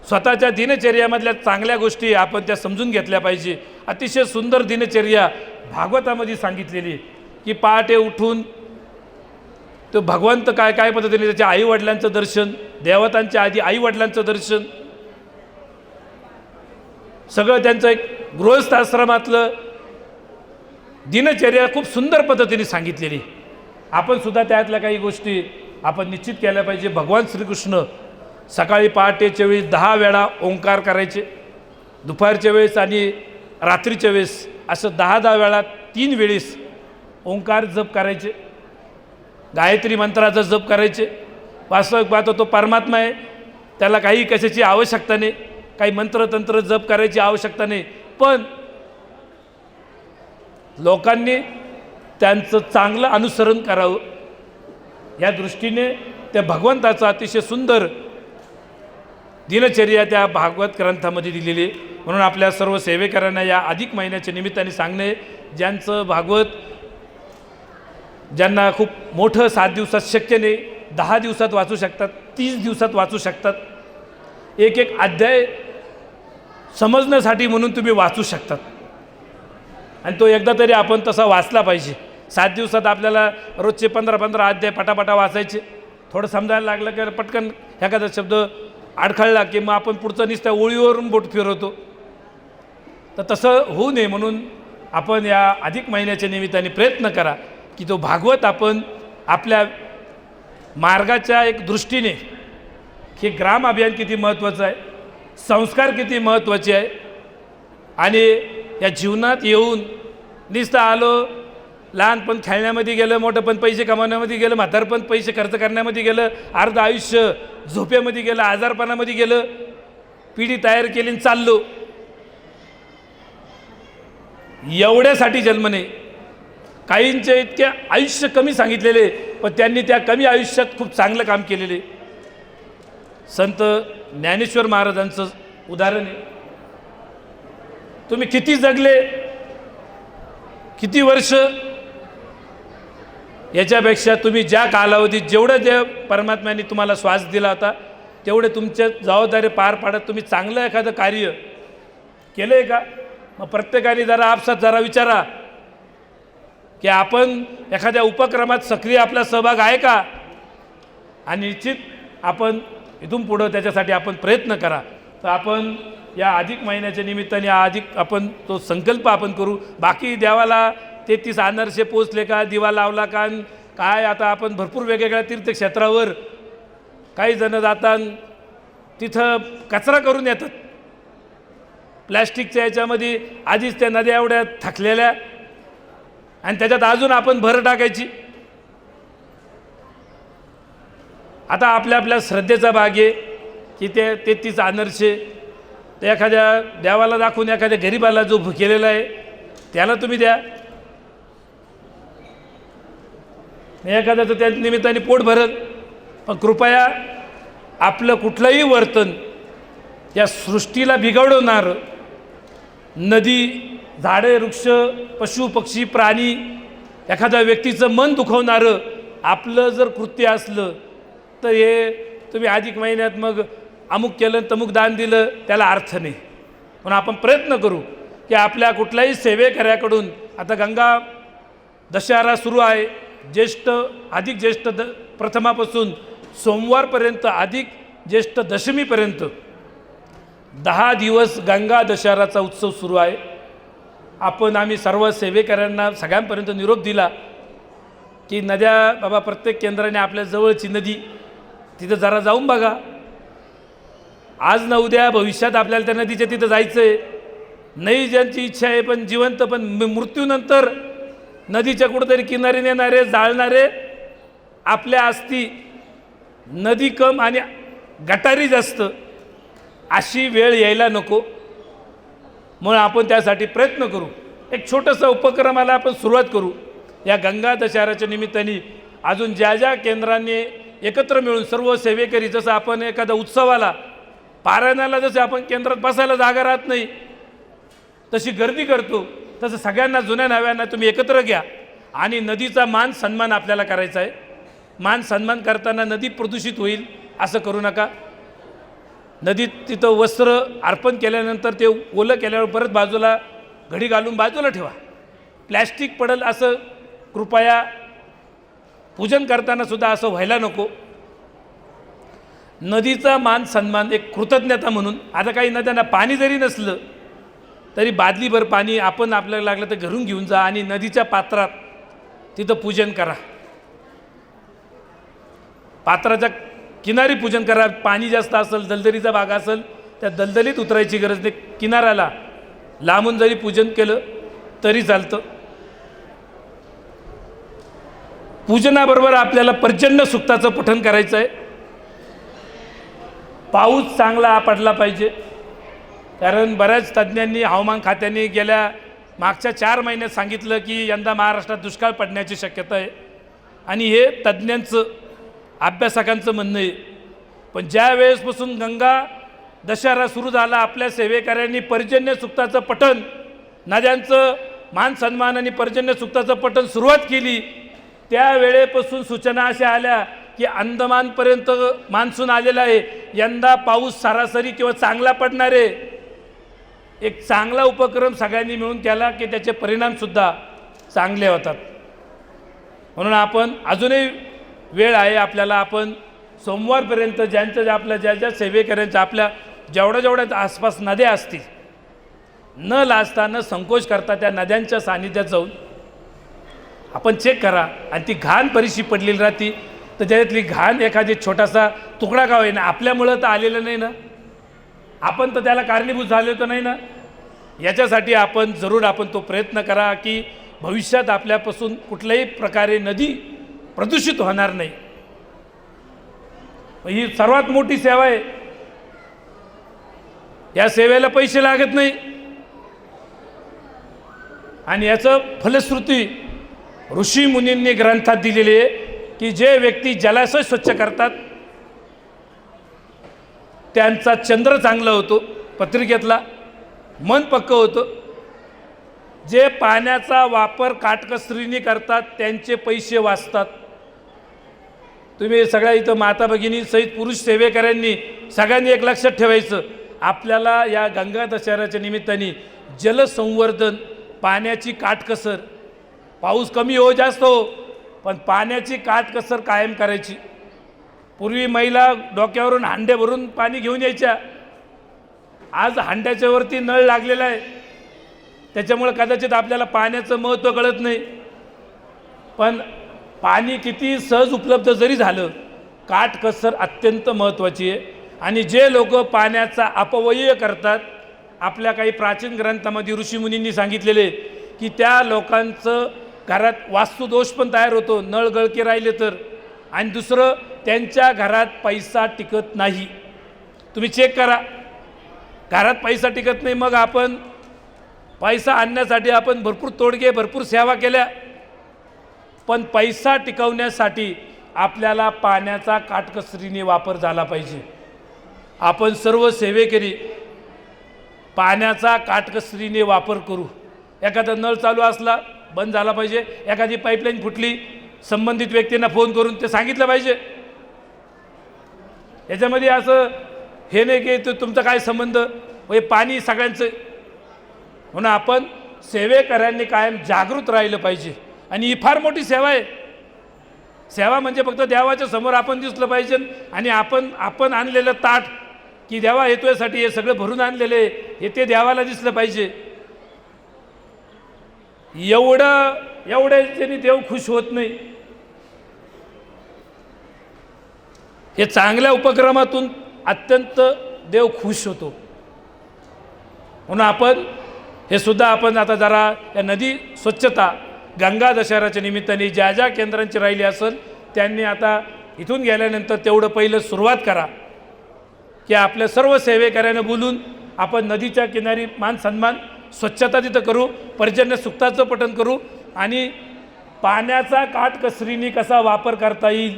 स्वतःच्या दिनचर्यामधल्या चांगल्या गोष्टी आपण त्या समजून घेतल्या पाहिजे. अतिशय सुंदर दिनचर्या भागवतामध्ये सांगितलेली की पहाटे उठून तो भगवंत काय काय पद्धतीने त्याच्या आईवडिलांचं दर्शन, देवतांच्या आधी आईवडिलांचं दर्शन, सगळं त्यांचं एक गृहस्थ आश्रमातलं दिनचर्या खूप सुंदर पद्धतीने सांगितलेली. आपण सुद्धा त्यातल्या काही गोष्टी आपण निश्चित केल्या पाहिजे. भगवान श्रीकृष्ण सकाळी पहाटेच्या वेळी 10 वेळा ओंकार करायचे, दुपारच्या वेळेस आणि रात्रीच्या वेळेस असं 10-10 वेळा 3 वेळेस ओंकार जप करायचे, गायत्री मंत्राचा जप करायचे. वास्तविक पाहतो तो परमात्मा आहे, त्याला काही कशाची आवश्यकता नाही, काही मंत्रतंत्र जप करायची आवश्यकता नाही. पण लोकांनी त्यांचं चांगलं अनुसरण करावं या दृष्टीने त्या भगवंताचं अतिशय सुंदर दिनचर्या त्या भागवत ग्रंथामध्ये दिलेली आहे. म्हणून आपल्या सर्व सेवेकरांना या अधिक महिन्याच्या निमित्ताने सांगणे, ज्यांचं भागवत ज्यांना खूप मोठं 7 दिवसात शक्य नाही, 10 दिवसात वाचू शकतात, 30 दिवसात वाचू शकतात. एक एक अध्याय समजण्यासाठी म्हणून तुम्ही वाचू शकतात आणि तो एकदा तरी आपण तसा वाचला पाहिजे. 7 दिवसात आपल्याला रोजचे 15-15 अध्याय पटापटा वाचायचे. थोडं समजायला लागलं की पटकन एखादा शब्द अडखळला की मग आपण पुढचं नुसत्या ओळीवरून बोट फिरवतो. तर तसं होऊ नये म्हणून आपण या अधिक महिन्याच्या निमित्ताने प्रयत्न करा की तो भागवत आपण आपल्या मार्गाच्या एक दृष्टीने, हे ग्राम अभियान किती महत्त्वाचं आहे, संस्कार किती महत्त्वाचे आहे, आणि या जीवनात येऊन नुसतं आलो, लहानपण खेळण्यामध्ये गेलं, मोठं पण पैसे कमावण्यामध्ये गेलं, म्हातारपण पैसे खर्च करण्यामध्ये गेलं, अर्ध आयुष्य झोपेमध्ये गेलं, आजारपणामध्ये गेलं, पिढी तयार केली आणि चाललो. एवढ्यासाठी जन्म नाही. काहींचे इतके आयुष्य कमी सांगितलेले, पण त्यांनी त्या कमी आयुष्यात खूप चांगलं काम केलेले. संत ज्ञानेश्वर महाराजांचं उदाहरण आहे. तुम्ही किती जगले, किती वर्ष, याच्यापेक्षा तुम्ही ज्या कालावधीत जेवढं जे परमात्म्याने तुम्हाला श्वास दिला होता तेवढे तुमच्या जबाबदारी पार पाडत तुम्ही चांगलं एखादं कार्य केलं आहे का? मग प्रत्येकाने जरा आपसात जरा विचारा की आपण एखाद्या उपक्रमात सक्रिय आपला सहभाग आहे का, आणि निश्चित आपण इथून पुढं त्याच्यासाठी आपण प्रयत्न करा. तर आपण या अधिक महिन्याच्या निमित्ताने अधिक आपण तो संकल्प आपण करू. बाकी देवाला 33 अनारसे पोचले का, दिवा लावला का, काय आता आपण भरपूर वेगवेगळ्या तीर्थक्षेत्रावर काही जण जातात, तिथं कचरा करून येतात प्लॅस्टिकच्या याच्यामध्ये. आधीच त्या नद्या एवढ्या थकलेल्या आणि त्याच्यात अजून आपण भर टाकायची. आता आपल्या आपल्या श्रद्धेचा भाग आहे की ते 33 अनारसे ते एखाद्या देवाला दाखवून एखाद्या गरीबाला जो भुकेलेला आहे त्याला तुम्ही द्या. एखाद्याचं त्या निमित्ताने पोट भरत. पण कृपया आपलं कुठलंही वर्तन या सृष्टीला बिघडवणारं, नदी, झाडे, वृक्ष, पशु पक्षी, प्राणी, एखाद्या व्यक्तीचं मन दुखवणारं आपलं जर कृत्य असलं तर हे तुम्ही अधिक महिन्यात मग अमुक केलं तमुक दान दिलं त्याला अर्थ नाही. म्हणून आपण प्रयत्न करू की आपल्या कुठल्याही सेवेकऱ्याकडून, आता गंगा दशहरा सुरू आहे, अधिक ज्येष्ठ प्रथमापासून सोमवारपर्यंत अधिक ज्येष्ठ दशमीपर्यंत 10 दिवस गंगा दशहराचा उत्सव सुरू आहे. आम्ही सर्व सेवेकऱ्यांना सगळ्यांपर्यंत निरोप दिला की नद्या बाबा, प्रत्येक केंद्राने आपल्या जवळची नदी तिथं जरा जाऊन बघा. आज न उद्या भविष्यात आपल्याला त्या नदीच्या तिथं जायचं आहे. नाही ज्यांची इच्छा आहे पण जिवंत, पण मृत्यूनंतर नदीच्या कुठंतरी किनारी नेणारे, जाळणारे आपल्या अस्थी, नदी कम आणि गटारी जास्त, अशी वेळ यायला नको. म्हणून आपण त्यासाठी प्रयत्न करू. एक छोटंसं उपक्रमाला आपण सुरुवात करू. या गंगा दशहऱ्याच्या निमित्ताने अजून ज्या ज्या केंद्रांनी एकत्र मिळून सर्व सेवेकरी, जसं आपण एखाद्या उत्सवाला, पारायणाला जसं आपण केंद्रात बसायला जागा राहत नाही तशी गर्दी करतो, तसं सगळ्यांना जुन्या नव्यांना तुम्ही एकत्र घ्या आणि नदीचा मान सन्मान आपल्याला करायचा आहे. मान सन्मान करताना नदी प्रदूषित होईल असं करू नका. नदीत तिथं वस्त्र अर्पण केल्यानंतर ते ओलं केल्यावर परत बाजूला घडी घालून बाजूला ठेवा. प्लॅस्टिक पडेल असं कृपया पूजन करताना सुद्धा असं व्हायला नको. नदीचा मान सन्मान एक कृतज्ञता म्हणून, आता काही नद्यांना पाणी जरी नसलं तरी बादलीभर पाणी आपण आपल्याला लागलं तर घरून घेऊन जा आणि नदीच्या पात्रात तिथं पूजन करा. पात्राच्या किनारी पूजन करा. पाणी जास्त असेल, दलदलीचा भाग असेल, त्या दलदलीत उतरायची गरज नाही. किनाऱ्याला लांबून जरी पूजन केलं तरी चालतं. पूजनाबरोबर आपल्याला पर्जन्य सूक्ताचं पठण करायचं आहे. पाऊस चांगला पडला पाहिजे, कारण बऱ्याच तज्ज्ञांनी, हवामान खात्याने गेल्या मागच्या 4 महिन्यात सांगितलं की यंदा महाराष्ट्रात दुष्काळ पडण्याची शक्यता आहे. आणि हे तज्ज्ञांचं, अभ्यासकांचं म्हणणं आहे. पण ज्या वेळेसपासून गंगा दशहरा सुरू झाला, आपल्या सेवेकऱ्यांनी पर्जन्य सूक्ताचं पठण, नद्यांचं मान सन्मान आणि पर्जन्य सूक्ताचं पठण सुरुवात केली, त्या वेळेपासून सूचना अशा आल्या की अंदमानपर्यंत मान्सून आलेला आहे. यंदा पाऊस सरासरी किंवा चांगला पडणार आहे. एक चांगला उपक्रम सगळ्यांनी मिळून केला की त्याचे परिणामसुद्धा चांगले होतात. म्हणून आपण अजूनही वेळ आहे आपल्याला. आपण सोमवारपर्यंत ज्यांचं आपल्या ज्या ज्या सेवेकऱ्यांच्या आपल्या जेवढ्या आसपास नद्या असतील, न लाजता न संकोच करता त्या नद्यांच्या सानिध्यात जाऊन आपण चेक करा. आणि ती घाण बरीचशी पडलेली राहती तर त्याच्यातली घाण एखादी छोटासा तुकडा का होईना, आपल्यामुळं तर आलेलं नाही ना, आपण तर त्याला कारणीभूत झाले तर नाही ना. याच्यासाठी आपण जरूर तो प्रयत्न करा की भविष्यात आपल्यापासून कुठल्याही प्रकारे नदी प्रदूषित होणार नाही. ही सर्वात मोठी सेवा आहे. या सेवेला पैसे लागत नाही आणि याचं फलश्रुती ऋषी मुनींनी ग्रंथात दिलेली आहे की जे व्यक्ती जलाशय स्वच्छ करतात त्यांचा चंद्र चांगला होतो, पत्रिकेतला मन पक्क होतं. जे पाण्याचा वापर काटकसरीने करतात त्यांचे पैसे वाचतात. तुम्ही सगळ्या इथं माता भगिनी सहित पुरुष सेवेकऱ्यांनी सगळ्यांनी एक लक्षात ठेवायचं, आपल्याला या गंगा दशहऱ्याच्या निमित्ताने जलसंवर्धन, पाण्याची काटकसर, पाऊस कमी हो जास्त हो पण पाण्याची काटकसर कायम करायची. पूर्वी महिला डोक्यावरून हांडे भरून पाणी घेऊन यायच्या. आज हांड्याच्या वरती नळ लागलेला आहे, त्याच्यामुळे कदाचित आपल्याला पाण्याचं महत्त्व कळत नाही. पण पाणी किती सहज उपलब्ध जरी झालं, काटकसर अत्यंत महत्त्वाची आहे. आणि जे लोक पाण्याचा अपव्यय करतात, आपल्या काही प्राचीन ग्रंथामध्ये ऋषीमुनींनी सांगितलेले की त्या लोकांचं घरात वास्तुदोष पण तयार होतो, नळ गळके राहिले तर. आणि दुसरं, त्यांच्या घरात पैसा टिकत नाही. तुम्ही चेक करा, घरात पैसा टिकत नाही. मग आपण पैसा आणण्यासाठी आपण भरपूर तोडगे, भरपूर सेवा केल्या, पण पैसा टिकवण्यासाठी आपल्याला पाण्याचा काटकसरीने वापर झाला पाहिजे. आपण सर्व सेवेकरी पाण्याचा काटकसरीने वापर करू. एखादा नळ चालू असला बंद झाला पाहिजे, एखादी पाईपलाईन फुटली संबंधित व्यक्तींना फोन करून ते सांगितलं पाहिजे. याच्यामध्ये असं हे नाही की तुमचा काय संबंध, हे पाणी सगळ्यांचं. म्हणून आपण सेवेकऱ्यांनी कायम जागृत राहिलं पाहिजे. आणि ही फार मोठी सेवा आहे. सेवा म्हणजे फक्त देवाच्या समोर आपण दिसलं पाहिजे आणि आपण आणलेलं ताट की देवा येतोयसाठी हे सगळं भरून आणलेले हे ते देवाला दिसलं पाहिजे. एवढ्याने देव खुश होत नाही. हे चांगल्या उपक्रमातून अत्यंत देव खुश होतो. म्हणून आपण हे सुद्धा आपण आता जरा या नदी स्वच्छता गंगा दशहऱ्याच्या निमित्ताने ज्या ज्या केंद्रांची राहिली असेल त्यांनी आता इथून गेल्यानंतर तेवढं पहिलं सुरुवात करा की आपल्या सर्व सेवेकऱ्यांना बोलून आपण नदीच्या किनारी मान सन्मान स्वच्छता तिथं करू, पर्जन्य सुक्ताचं पठण करू आणि पाण्याचा काटकसरीने कसा वापर करता येईल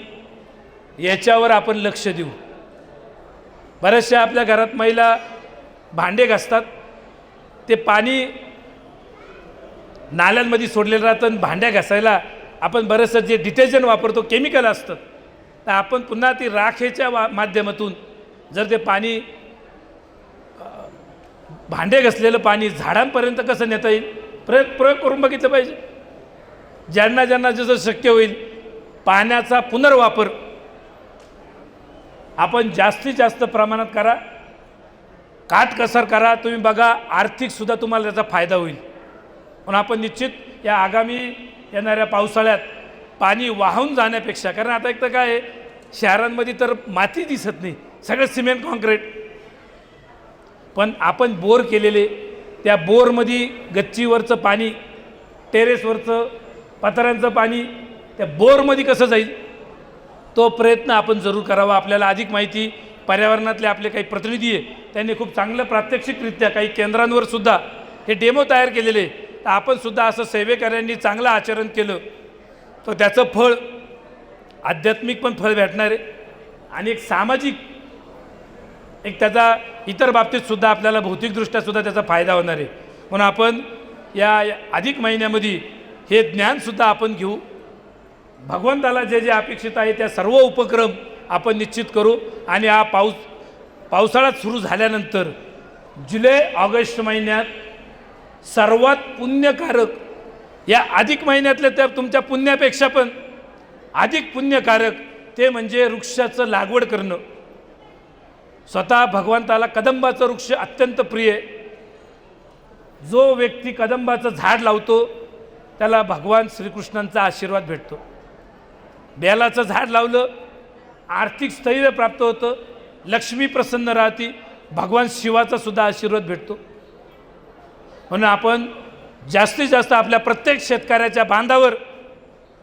याच्यावर आपण लक्ष देऊ. बऱ्याचशा आपल्या घरात महिला भांडे घासतात, ते पाणी नाल्यांमध्ये सोडलेलं राहतं आणि भांड्या घासायला आपण बरंचसं जे डिटर्जंट वापरतो केमिकल असतं, तर आपण पुन्हा ती राखेच्या माध्यमातून जर ते पाणी भांडे घासलेलं पाणी झाडांपर्यंत कसं नेता येईल प्रयोग करून बघितलं पाहिजे. ज्यांना ज्यांना जसं शक्य होईल पाण्याचा पुनर्वापर आपण जास्तीत जास्त प्रमाणात करा, काटकसर करा. तुम्ही बघा आर्थिकसुद्धा तुम्हाला त्याचा फायदा होईल. पण आपण निश्चित या आगामी येणाऱ्या पावसाळ्यात पाणी वाहून जाण्यापेक्षा, कारण आता एक तर काय आहे शहरांमध्ये तर माती दिसत नाही, सगळं सिमेंट कॉन्क्रीट, पण आपण बोर केलेले त्या बोरमध्ये गच्चीवरचं पाणी, टेरेसवरचं पत्र्यांचं पाणी त्या बोरमध्ये कसं जाईल तो प्रयत्न आपण जरूर करावा. आपल्याला अधिक माहिती पर्यावरणातले आपले काही प्रतिनिधी आहे त्यांनी खूप चांगलं प्रात्यक्षिकरित्या काही केंद्रांवर सुद्धा हे डेमो तयार केलेले. तर आपण सुद्धा असं सेवेकऱ्यांनी चांगलं आचरण केलं तर त्याचं फळ आध्यात्मिक पण फळ भेटणार आहे आणि एक सामाजिक एक त्याचा इतर बाबतीत सुद्धा आपल्याला भौतिकदृष्ट्या सुद्धा त्याचा फायदा होणार आहे. म्हणून आपण या अधिक महिन्यामध्ये हे ज्ञानसुद्धा आपण घेऊ. भगवंताला जे जे अपेक्षित आहे त्या सर्व उपक्रम आपण निश्चित करू. आणि हा पावसाळा सुरू झाल्यानंतर जुलै ऑगस्ट महिन्यात सर्वात पुण्यकारक या अधिक महिन्यातल्या त्या तुमच्या पुण्यापेक्षा पण अधिक पुण्यकारक ते म्हणजे वृक्षाचं लागवड करणं. स्वतः भगवंताला कदंबाचं वृक्ष अत्यंत प्रिय आहे. जो व्यक्ती कदंबाचं झाड लावतो त्याला भगवान श्रीकृष्णांचा आशीर्वाद भेटतो. बेलाचं झाड लावलं आर्थिक स्थैर्य प्राप्त होतं, लक्ष्मी प्रसन्न राहते, भगवान शिवाचा सुद्धा आशीर्वाद भेटतो. म्हणून आपण जास्तीत जास्त आपल्या प्रत्येक शेतकऱ्याच्या बांधावर,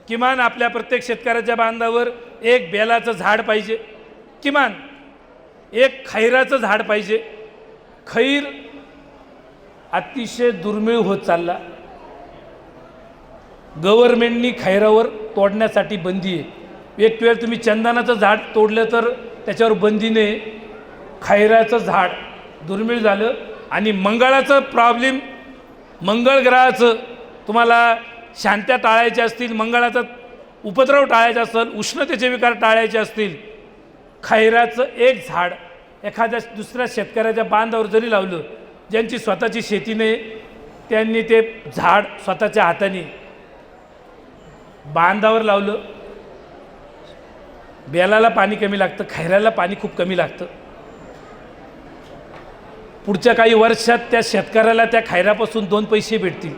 किमान आपल्या प्रत्येक शेतकऱ्याच्या बांधावर एक बेलाचं झाड पाहिजे, किमान एक खैराचं झाड पाहिजे. खैर अतिशय दुर्मिळ होत चालला. गव्हर्नमेंटनी खैरावर तोडण्यासाठी बंदी आहे. एक वेळ तुम्ही चंदनाचं झाड तोडलं तर त्याच्यावर बंदीने खैराचं झाड दुर्मिळ झालं. आणि मंगळाचं प्रॉब्लेम, मंगळ ग्रहाचं तुम्हाला शांत्या टाळायच्या असतील, मंगळाचा उपद्रव टाळायचा असेल, उष्णतेचे विकार टाळायचे असतील, खैराचं एक झाड एखाद्या दुसऱ्या शेतकऱ्याच्या बांधावर जरी लावलं, ज्यांची स्वतःची शेती नाही, त्यांनी ते झाड स्वतःच्या हाताने बांधावर लावलं. बेलाला पाणी कमी लागतं, खैराला पाणी खूप कमी लागतं. पुढच्या काही वर्षात त्या शेतकऱ्याला त्या खैरापासून 2 पैसे भेटतील,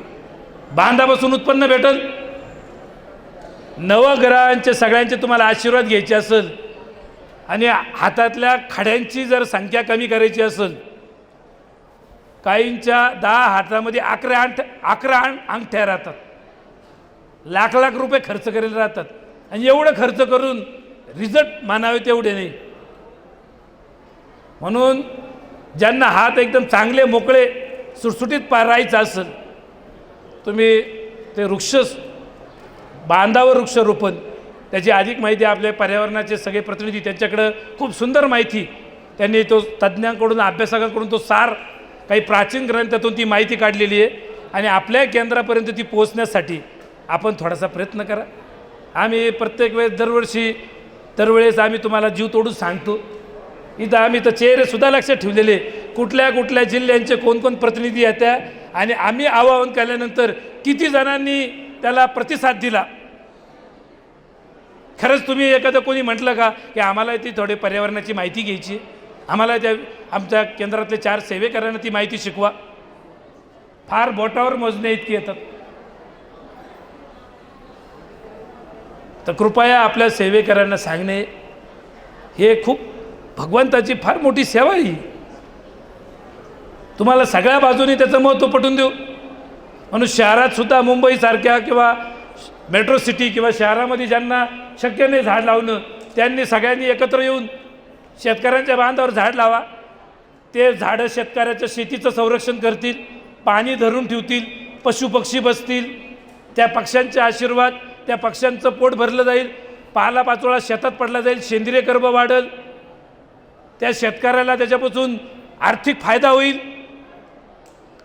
बांधापासून उत्पन्न भेटल. नवग्रहांचे सगळ्यांचे तुम्हाला आशीर्वाद घ्यायचे असेल आणि हातातल्या खड्यांची जर संख्या कमी करायची असेल, काहींच्या 10 हातामध्ये 11 अंगठ्या राहतात, लाख लाख रुपये खर्च करेल राहतात, आणि एवढं खर्च करून रिझल्ट मानावे तेवढे नाही. म्हणून ज्यांना हात एकदम चांगले मोकळे सुटसुटीत राहायचं असेल, तुम्ही ते बांधावर वृक्षारोपण, त्याची अधिक माहिती आपल्या पर्यावरणाचे सगळे प्रतिनिधी, त्यांच्याकडं खूप सुंदर माहिती, त्यांनी तो तज्ज्ञांकडून, अभ्यासकांकडून तो सार काही प्राचीन ग्रंथातून ती माहिती काढलेली आहे. आणि आपल्या केंद्रापर्यंत ती पोहोचण्यासाठी आपण थोडासा प्रयत्न करा. आम्ही प्रत्येक दरवेळेस आम्ही तुम्हाला जीव तोडून सांगतो. इथं आम्ही तर चेहरेसुद्धा लक्षात ठेवलेले, कुठल्या कुठल्या जिल्ह्यांचे कोण प्रतिनिधी येत्या, आणि आम्ही आवाहन केल्यानंतर किती जणांनी त्याला प्रतिसाद दिला. खरंच तुम्ही एखादं कोणी म्हटलं का की आम्हाला ती थोडी पर्यावरणाची माहिती घ्यायची, आम्हाला त्या आमच्या केंद्रातले 4 सेवेकरांना ती माहिती शिकवा, फार बोटावर मोजणे इतकी येतात. तर कृपया आपल्या सेवेकरांना सांगणे हे खूप भगवंताची फार मोठी सेवा आहे. तुम्हाला सगळ्या बाजूने त्याचं महत्त्व पटवून देऊ. म्हणून शहरात सुद्धा मुंबईसारख्या किंवा मेट्रो सिटी किंवा शहरामध्ये ज्यांना शक्य नाही झाड लावणं, त्यांनी सगळ्यांनी एकत्र येऊन शेतकऱ्यांच्या बांधावर झाड लावा. ते झाडं शेतकऱ्याच्या शेतीचं संरक्षण करतील, पाणी धरून ठेवतील, पशुपक्षी बसतील, त्या पक्ष्यांचे आशीर्वाद, त्या पक्ष्यांचं पोट भरलं जाईल, पालापाचोळा शेतात पडला जाईल, सेंद्रिय कर्ब वाढेल, त्या शेतकऱ्याला त्याच्यापासून आर्थिक फायदा होईल,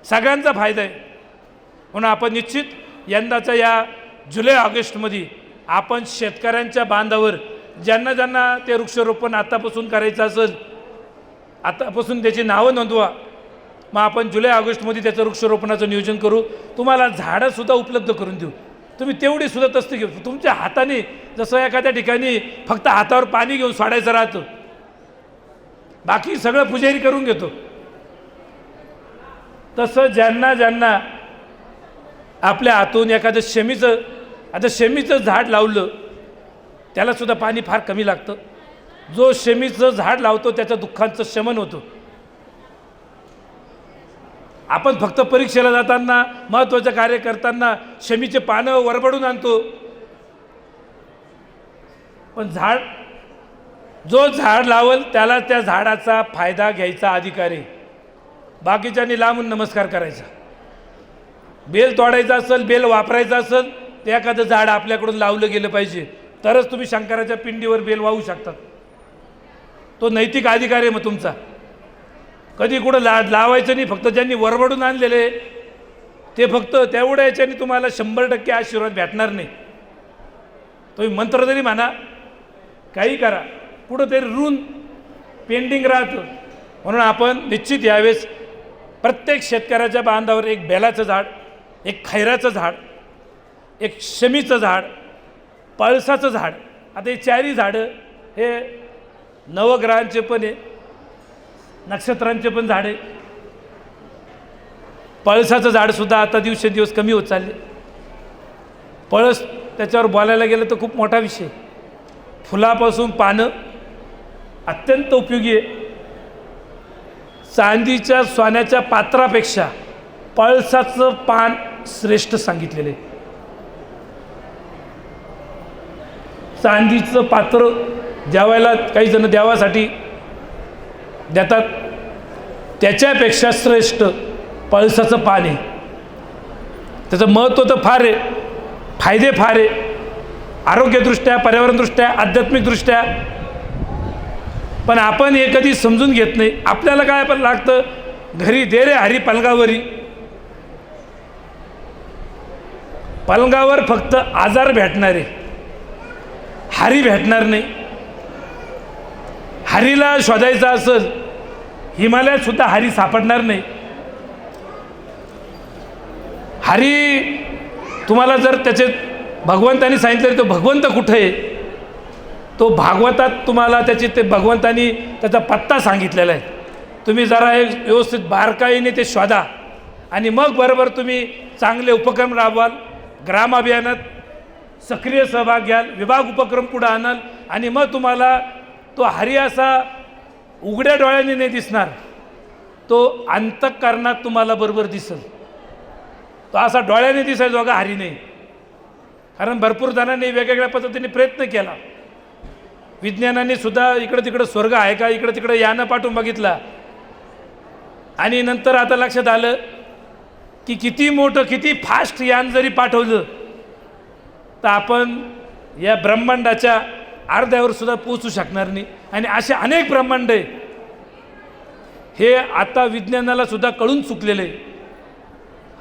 सगळ्यांचा फायदा आहे. म्हणून आपण निश्चित यंदाच्या या जुलै-ऑगस्टमध्ये आपण शेतकऱ्यांच्या बांधावर ज्यांना ज्यांना ते वृक्षारोपण आतापासून करायचं असेल, आतापासून त्याची नावं नोंदवा. मग आपण जुलै-ऑगस्टमध्ये त्याचं वृक्षारोपणाचं नियोजन करू. तुम्हाला झाडंसुद्धा उपलब्ध करून देऊ. तुम्ही तेवढी सुद्धा तस्त घेऊ. तुमच्या हाताने, जसं एखाद्या ठिकाणी फक्त हातावर पाणी घेऊन सोडायचं राहतं, बाकी सगळं पुजारी करून घेतो, तसं ज्यांना ज्यांना आपल्या हातून एखादं शमीचं झाड लावलं, त्यालासुद्धा पाणी फार कमी लागतं. जो शमीचं झाड लावतो त्याच्या दुःखांचं शमन होतं. आपण फक्त परीक्षेला जाताना, महत्त्वाचं कार्य करताना शमीचे पानं वरबडून आणतो, पण जो झाड लावल त्याला त्या झाडाचा फायदा घ्यायचा अधिकार आहे. बाकीच्यांनी लांबून नमस्कार करायचा. बेल तोडायचा असेल, बेल वापरायचा असेल, ते एखादं झाड आपल्याकडून लावलं गेलं पाहिजे, तरच तुम्ही शंकराच्या पिंडीवर बेल वाहू शकतात. तो नैतिक अधिकार आहे मग तुमचा. कधी कुठं लावायचं नाही. फक्त ज्यांनी वरबडून आणलेले ते फक्त तेवढ्या याच्याने तुम्हाला 100% आशीर्वाद भेटणार नाही. तुम्ही मंत्र जरी म्हणा, काही करा, कुठंतरी ऋण पेंडिंग राहतं. म्हणून आपण निश्चित यावेळेस प्रत्येक शेतकऱ्याच्या बांधावर एक बेलाचं झाड, एक खैराचं झाड, एक शमीचं झाड, पळसाचं झाड, आता हे 4ही झाडं हे नवग्रहांचे पण आहे, नक्षत्रांचे पण झाडे. पळसाचं झाडसुद्धा आता दिवसेंदिवस कमी होत चालले. पळस त्याच्यावर बोलायला गेलं तर खूप मोठा विषय. फुलापासून पानं अत्यंत उपयोगी आहे. चांदीच्या सोन्याच्या पात्रापेक्षा पळसाचं पान श्रेष्ठ सांगितलेले, चांदीचं पात्र ज्यावेळेला काही जण देवासाठी देतात त्याच्यापेक्षा श्रेष्ठ पळसाचं पान आहे. त्याचं महत्त्व तर फार आहे, फायदे फार आहे, आरोग्यदृष्ट्या, पर्यावरणदृष्ट्या, आध्यात्मिकदृष्ट्या. पण आपण हे कधी समजून घेत नाही. आपल्याला काय पण लागतं, घरी दे रे हरी पलंगावरी. पलंगावर फक्त आजार भेटणारे, हरी भेटणार नाही. हरीला शोधायचा असेल हिमालयात सुद्धा हरी सापडणार नाही. हरी तुम्हाला जर त्याचे भगवंतानी सांगितलं तो भगवंत कुठे आहे, तो भागवतात तुम्हाला त्याची ते भगवंतानी त्याचा पत्ता सांगितलेला आहे. तुम्ही जरा एक व्यवस्थित बारकाईने ते शोधा आणि मग बरोबर तुम्ही चांगले उपक्रम राबवाल, ग्राम अभियानात सक्रिय सहभाग घ्याल, विभाग उपक्रम पुढे आणाल आणि मग तुम्हाला तो हरी असा उघड्या डोळ्याने नाही दिसणार, तो अंतःकरणात तुम्हाला बरोबर दिसेल. तो असा डोळ्याने दिसायचा हरी नाही. कारण भरपूर जणांनी वेगवेगळ्या पद्धतीने प्रयत्न केला. विज्ञानाने सुद्धा इकडं तिकडं स्वर्ग आहे का, इकडं तिकडं यानं पाठवून बघितला आणि नंतर आता लक्षात आलं की किती मोठं, किती फास्ट यान जरी पाठवलं तर आपण या ब्रह्मांडाच्या अर्ध्यावर सुद्धा पोचू शकणार नाही. आणि असे अनेक ब्रह्मांड आहे, हे आता विज्ञानाला सुद्धा कळून चुकलेले आहे.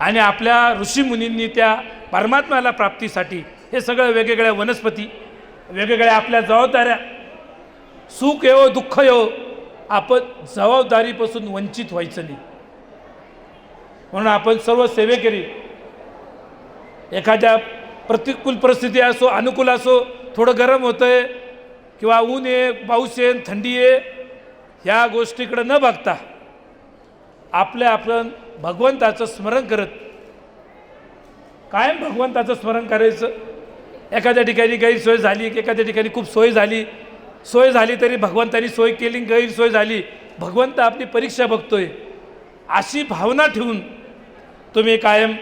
आणि आपल्या ऋषीमुनींनी त्या परमात्म्याला प्राप्तीसाठी हे सगळं वेगवेगळ्या वनस्पती, वेगवेगळ्या आपल्या जबाबदाऱ्या, सुख येवो दुःख येवो, आपण जबाबदारीपासून वंचित व्हायचं नाही. म्हणून आपण सर्व सेवेकरी एखाद्या प्रतिकूल परिस्थिती असो, अनुकूल असो, थोडं गरम होतं आहे किंवा ऊन आहे, पाऊस आहे, थंडी आहे, ह्या गोष्टीकडे न बघता आपण भगवंताचं स्मरण करत कायम भगवंताचं स्मरण करायचं. एखाद्या ठिकाणी गैरसोय झाली, एखाद्या ठिकाणी खूप सोय झाली तरी भगवंतानी सोय केली, गैरसोय झाली, भगवंत आपली परीक्षा बघतोय, अशी भावना ठेवून तुम्ही कायम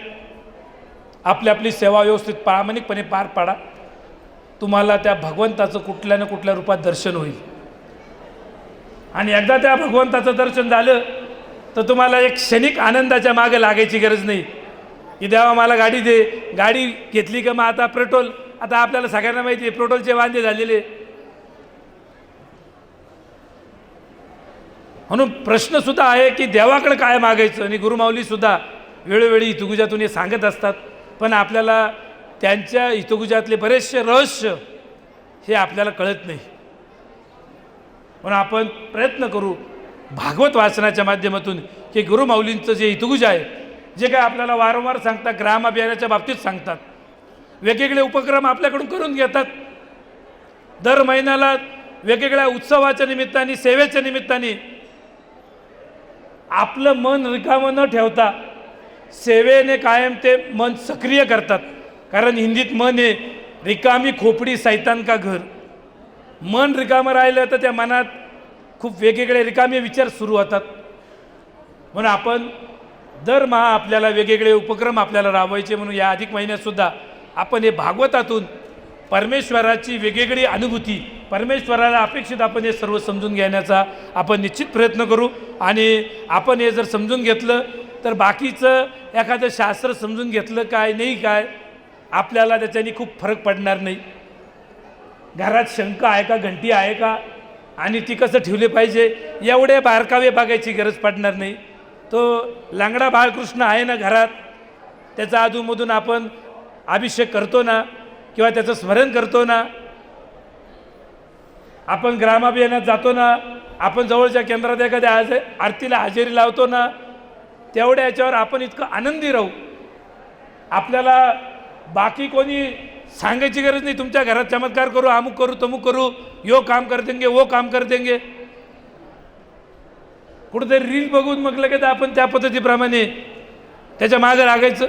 आपली सेवा व्यवस्थित प्रामाणिकपणे पार पाडा. तुम्हाला त्या भगवंताचं कुठल्या ना कुठल्या रूपात दर्शन होईल. आणि एकदा त्या भगवंताचं दर्शन झालं तर तुम्हाला एक क्षणिक आनंदाच्या मागे लागायची गरज नाही की देवा मला गाडी दे, गाडी घेतली का मग आता पेट्रोल, आता आपल्याला सगळ्यांना माहिती आहे पेट्रोलचे वांदे झालेले. म्हणून प्रश्नसुद्धा आहे की देवाकडे काय मागायचं. आणि गुरुमाऊलीसुद्धा वेळोवेळी हितगुजातून हे सांगत असतात, पण आपल्याला त्यांच्या हितगुजातले बरेचसे रहस्य हे आपल्याला कळत नाही. म्हणून आपण प्रयत्न करू भागवत वाचनाच्या माध्यमातून की गुरुमाऊलींचं जे हितगुज आहे, जे काय आपल्याला वारंवार सांगतात, ग्राम अभियानाच्या बाबतीत सांगतात, वेगवेगळे उपक्रम आपल्याकडून करून घेतात. दर महिन्याला वेगवेगळ्या उत्सवाच्या निमित्ताने, सेवेच्या निमित्ताने आपलं मन रिकामं न ठेवता सेवेने कायम ते मन सक्रिय करतात. कारण हिंदीत मन आहे, रिकामी खोपडी सैतान का घर. मन रिकामं राहिलं तर त्या मनात खूप वेगवेगळे रिकामे विचार सुरू होतात. म्हणून आपण दरमहा आपल्याला वेगवेगळे उपक्रम आपल्याला राबवायचे. म्हणून या अधिक महिन्यातसुद्धा आपण हे भागवतातून परमेश्वराची वेगवेगळी अनुभूती, परमेश्वराला अपेक्षित आपण हे सर्व समजून घेण्याचा आपण निश्चित प्रयत्न करू. आणि आपण हे जर समजून घेतलं तर बाकीचं एखादं शास्त्र समजून घेतलं काय नाही काय, आपल्याला त्याच्यानी खूप फरक पडणार नाही. घरात शंका आहे का, घंटी आहे का, आणि ती कसं ठेवली पाहिजे, एवढे बारकावे बघायची गरज पडणार नाही. तो लांगडा बाळकृष्ण आहे ना घरात, त्याचा अधूनमधून आपण अभिषेक करतो ना, किंवा त्याचं स्मरण करतो ना, आपण ग्रामाभियानात जातो ना, आपण जवळच्या केंद्रात एखाद्या आरतीला हजेरी लावतो ना, तेवढ्या याच्यावर आपण इतकं आनंदी राहू. आपल्याला बाकी कोणी सांगायची गरज नाही, तुमच्या घरात चमत्कार करू, अमुक करू, तमुक करू, यो काम कर देंगे, वो काम कर देंगे. कुठेतरी रील बघून मग लगेच आपण त्या पद्धतीप्रमाणे त्याच्या मागं लागायचं.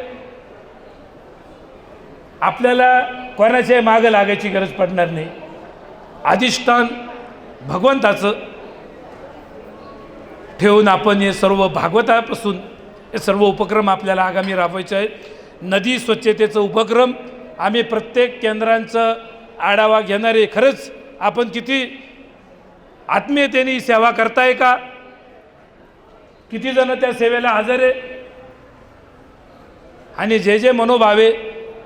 आपल्याला कोणाच्या मागं लागायची गरज पडणार नाही. अधिष्ठान भगवंताचं ठेवून आपण हे सर्व भागवतापासून हे सर्व उपक्रम आपल्याला आगामी राबवायचे आहेत. नदी स्वच्छतेचं उपक्रम आम्ही प्रत्येक केंद्रांचं आढावा घेणारे. खरंच आपण किती आत्मीयतेने सेवा करताय का? किती जण त्या सेवेला हजर आहे आणि जे जे मनोभावे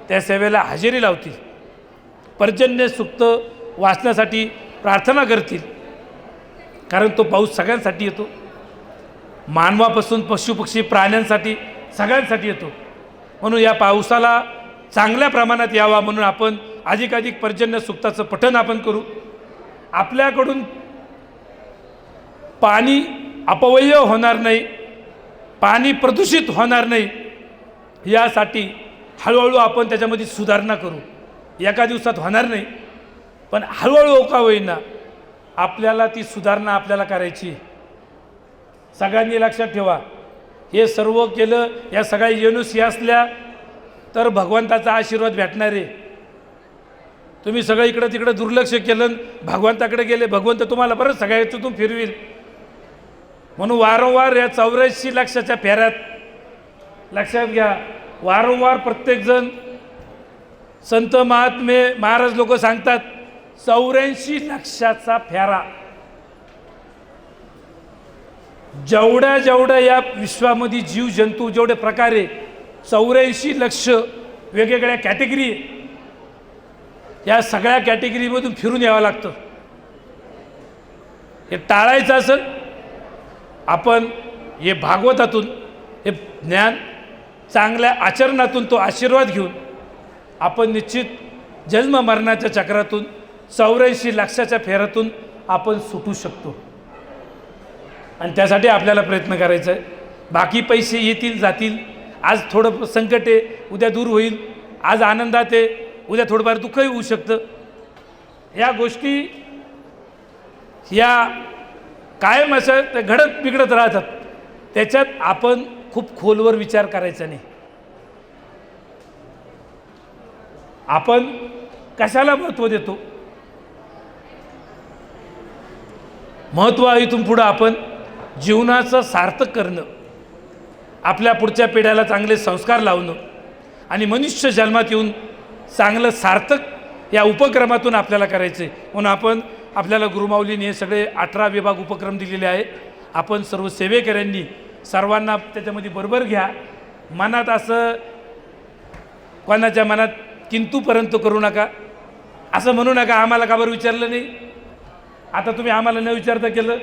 त्या सेवेला हजेरी लावतील, पर्जन्य सुक्त वाचण्यासाठी प्रार्थना करतील. कारण तो पाऊस सगळ्यांसाठी येतो, मानवापासून पशुपक्षी प्राण्यांसाठी सगळ्यांसाठी येतो. म्हणून या पावसाला चांगल्या प्रमाणात यावा म्हणून आपण अधिकाधिक पर्जन्य सुक्ताचं पठण आपण करू. आपल्याकडून पाणी अपव्यय होणार नाही, पाणी प्रदूषित होणार नाही, यासाठी हळूहळू आपण त्याच्यामध्ये सुधारणा करू. एका दिवसात होणार नाही, पण हळूहळू का होईना आपल्याला ती सुधारणा आपल्याला करायची. सगळ्यांनी लक्षात ठेवा, हे सर्व केलं, या सगळ्या येणूस असल्या तर भगवंताचा आशीर्वाद भेटणार आहे. तुम्ही सगळं इकडं तिकडं दुर्लक्ष केलं, भगवंताकडे गेले, भगवंत तुम्हाला परत सगळ्या याच्यातून फिरविल. म्हणून वारंवार या 84 लक्षाच्या फेऱ्यात लक्षात घ्या, वारंवार प्रत्येकजण संत महात्मे महाराज लोक सांगतात 84 लक्षाचा फेरा. जेवढ्या जेवढ्या या विश्वामध्ये जीव जंतू जेवढे प्रकारे 84 लक्ष वेगवेगळ्या कॅटेगरी, या सगळ्या कॅटेगरीमधून फिरून यावं लागतं. हे टाळायचं असेल आपण हे भागवतातून हे ज्ञान चांगल्या आचरणातून तो आशीर्वाद घेऊन आपण निश्चित जन्म मरणाच्या चक्रातून 84 लक्षाच्या फेऱ्यातून आपण सुटू शकतो. आणि त्यासाठी आपल्याला प्रयत्न करायचा आहे. बाकी पैसे येतील जातील, आज थोडं संकट आहे उद्या दूर होईल, आज आनंदात आहे उद्या थोडंफार दुःखही होऊ शकतं. या गोष्टी या कायम असं ते घडत बिघडत राहतात. त्याच्यात आपण खूप खोलवर विचार करायचा नाही. आपण कशाला महत्त्व देतो? महत्त्व इथून पुढं आपण जीवनाचं सार्थक करणं, आपल्या पुढच्या पिढ्याला चांगले संस्कार लावणं आणि मनुष्य जन्मात येऊन चांगलं सार्थक या उपक्रमातून आपल्याला करायचं आहे. म्हणून आपण आपल्याला गुरुमाऊलीने हे सगळे 18 विभाग उपक्रम दिलेले आहेत. आपण सर्व सेवेकऱ्यांनी सर्वांना त्याच्यामध्ये बरोबर घ्या. मनात असं कोणाच्या मनात किंतूपर्यंत करू नका. असं म्हणू नका आम्हाला का बरं विचारलं नाही. आता तुम्ही आम्हाला न विचारता केलं.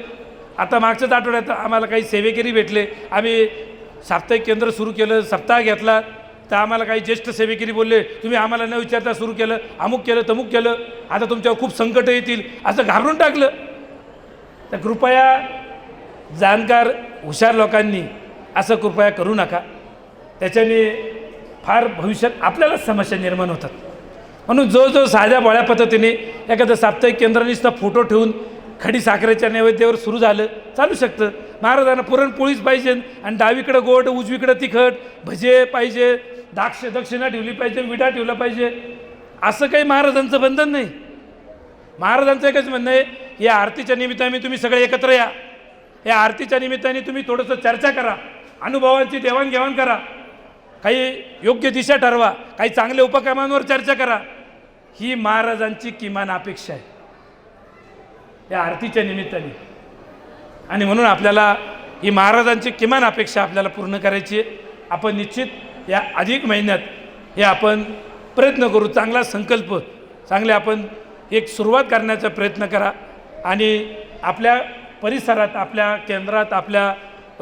आता मागच्याच आठवड्यात आम्हाला काही सेवेकरी भेटले, आम्ही साप्ताहिक केंद्र सुरू केलं, सप्ताह घेतला, तर आम्हाला काही ज्येष्ठ सेवेकरी बोलले तुम्ही आम्हाला न विचारता सुरू केलं, अमुक केलं तमुक केलं, आता तुमच्यावर खूप संकट येतील, असं घाबरून टाकलं. तर कृपया जाणकार हुशार लोकांनी असं कृपया करू नका. त्याच्याने फार भविष्यात आपल्यालाच समस्या निर्माण होतात. म्हणून जो साध्या भोळ्या पद्धतीने एखादं साप्ताहिक केंद्रांनीसुद्धा फोटो ठेवून खडी साखरेच्या नैवेद्यावर सुरू झालं, चालू शकतं. महाराजांना पुरणपोळीच पाहिजे आणि डावीकडं गोड उजवीकडं तिखट, भजे पाहिजे, दक्षिणा ठेवली पाहिजे, विडा ठेवला पाहिजे, असं काही महाराजांचं बंधन नाही. महाराजांचं एकच म्हणणं आहे, या आरतीच्या निमित्ताने तुम्ही सगळे एकत्र या. या आरतीच्या निमित्ताने तुम्ही थोडंसं चर्चा करा, अनुभवांची देवाणघेवाण करा, काही योग्य दिशा ठरवा, काही चांगल्या उपक्रमांवर चर्चा करा. ही महाराजांची किमान अपेक्षा आहे या आरतीच्या निमित्ताने. आणि म्हणून आपल्याला ही महाराजांची किमान अपेक्षा आपल्याला पूर्ण करायची आहे. आपण निश्चित या अधिक महिन्यात हे आपण प्रयत्न करू. चांगला संकल्प, चांगले आपण एक सुरुवात करण्याचा प्रयत्न करा. आणि आपल्या परिसरात, आपल्या केंद्रात, आपल्या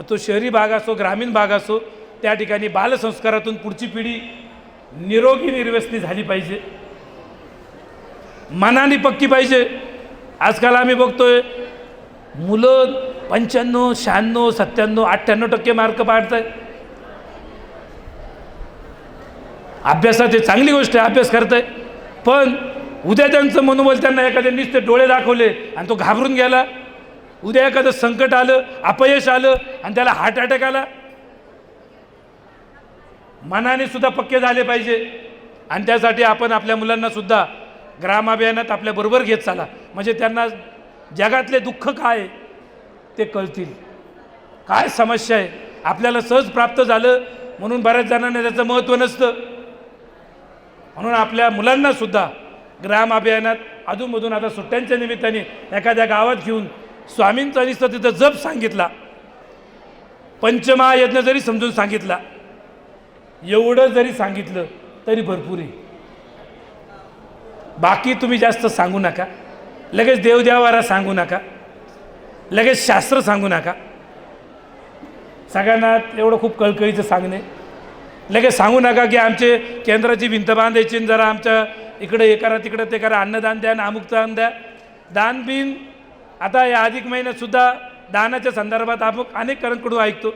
तो शहरी भाग असो ग्रामीण भाग असो, त्या ठिकाणी बालसंस्कारातून पुढची पिढी निरोगी निर्व्यसनी झाली पाहिजे, मनाने पक्की पाहिजे. आजकाल आम्ही बघतोय मुलं 95, 96, 97, 98% मार्क पाडत आहेत. अभ्यासात हे चांगली गोष्ट आहे, अभ्यास करत आहे, पण उद्या त्यांचं मनोबल त्यांना एखाद्या नुसते डोळे दाखवले आणि तो घाबरून गेला, उद्या एखादं संकट आलं, अपयश आलं आणि त्याला हार्ट अटॅक आला. मनाने सुद्धा पक्के झाले पाहिजे. आणि त्यासाठी आपण आपल्या मुलांना सुद्धा ग्रामाभियानात आपल्याबरोबर घेत चाला, म्हणजे त्यांना जगातले दुःख काय ते कळतील, काय समस्या आहे आपल्याला सहज प्राप्त झालं म्हणून बऱ्याच जणांना त्याचं महत्त्व नसतं. म्हणून आपल्या मुलांनासुद्धा ग्राम अभियानात अधूनमधून आता सुट्ट्यांच्या निमित्ताने एखाद्या गावात घेऊन स्वामींचा नुसतं तिथं जप सांगितला, पंचमहायज्ञ जरी समजून सांगितला, एवढं जरी सांगितलं तरी भरपूर आहे. बाकी तुम्ही जास्त सांगू नका, लगेच देवदेवारा सांगू नका, लगेच शास्त्र सांगू नका. सगळ्यांना एवढं खूप कळकळीचं सांगणे, लगेच सांगू नका की आमचे केंद्राची भिंत बांधायची आणि जरा आमच्या इकडे हे करा तिकडे ते करा, अन्नदान द्या आणि अमुक दान द्या. दान बिन आता या अधिक महिन्यातसुद्धा दानाच्या संदर्भात आपण अनेक कडून ऐकतो.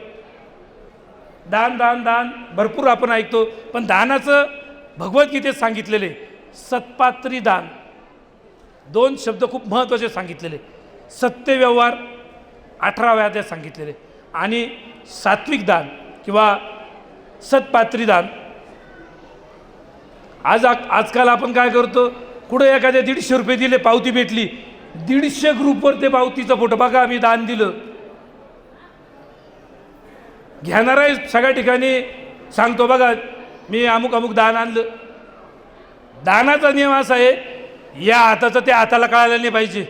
दान दान दान भरपूर आपण ऐकतो, पण दानाचं भगवद्गीतेत सांगितलेले सत्पात्री दान, 2 शब्द खूप महत्त्वाचे सांगितलेले. सत्य व्यवहार 18व्या अध्यायात सांगितलेले आणि सात्विक दान किंवा सत्पात्री दान. आजकाल आपण काय करतो, कुठं एखाद्या 150 रुपये दिले, पावती भेटली, 150 ग्रुपवर ते पावतीचा फोटो बघा आम्ही दान दिलं. घेणारा सगळ्या ठिकाणी सांगतो बघा मी अमुक अमुक दान आणलं. दानाचा नियम असा आहे, या हाताचं त्या हाताला कळायला नाही पाहिजे.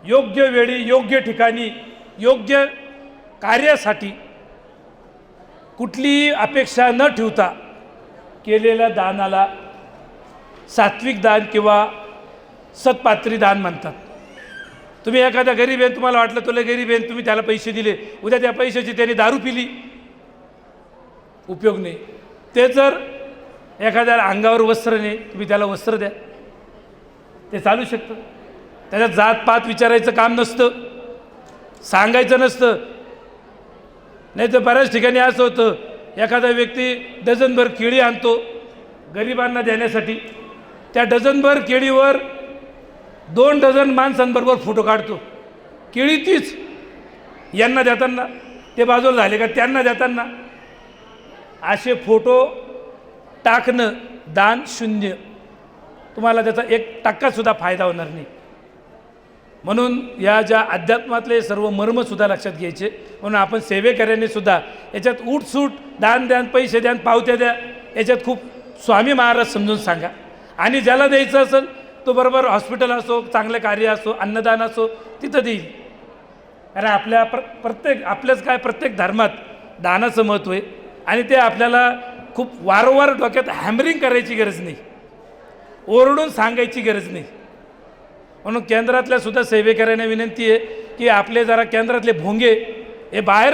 योग्य वेळी योग्य ठिकाणी योग्य कार्यासाठी कुठलीही अपेक्षा न ठेवता केलेल्या दानाला सात्विक दान किंवा सत्पात्री दान म्हणतात. तुम्ही एखाद्या गरीब आहे, तुम्हाला वाटलं तुला गरीब आहे, तुम्ही त्याला पैसे दिले, उद्या त्या पैशाची त्याने दारू पिली, उपयोग नाही. ते जर एखाद्याला अंगावर वस्त्र नाही, तुम्ही त्याला वस्त्र द्या, ते चालू शकतं. त्याच्यात जातपात विचारायचं काम नसतं, सांगायचं नसतं. नाही तर बऱ्याच ठिकाणी असं होतं, एखादा व्यक्ती डझनभर केळी आणतो गरिबांना देण्यासाठी, त्या डझनभर केळीवर 2 डझन माणसांबरोबर फोटो काढतो. केळी तीच यांना देताना, ते बाजूला झाले का त्यांना देताना. असे फोटो टाकणं दान शून्य, तुम्हाला त्याचा 1% फायदा होणार नाही. म्हणून या ज्या अध्यात्मातले सर्व मर्मसुद्धा लक्षात घ्यायचे. म्हणून आपण सेवेकऱ्यांनी सुद्धा याच्यात उठसूट दान द्यान, पैसे द्यान, पावत्या द्या, याच्यात खूप स्वामी महाराज समजून सांगा. आणि ज्याला द्यायचं असेल तो बरोबर हॉस्पिटल असो, चांगलं कार्य असो, अन्नदान असो, तिथं देईल. कारण आपल्या आपल्याच काय प्रत्येक धर्मात दानाचं महत्त्व आहे. आणि ते आपल्याला खूप वारंवार डोक्यात हॅमरिंग करायची गरज नाही, ओरडून सांगायची गरज नाही. म्हणून केंद्रातल्या सुद्धा सेवेकऱ्यांना विनंती आहे की आपले जरा केंद्रातले भोंगे हे बाहेर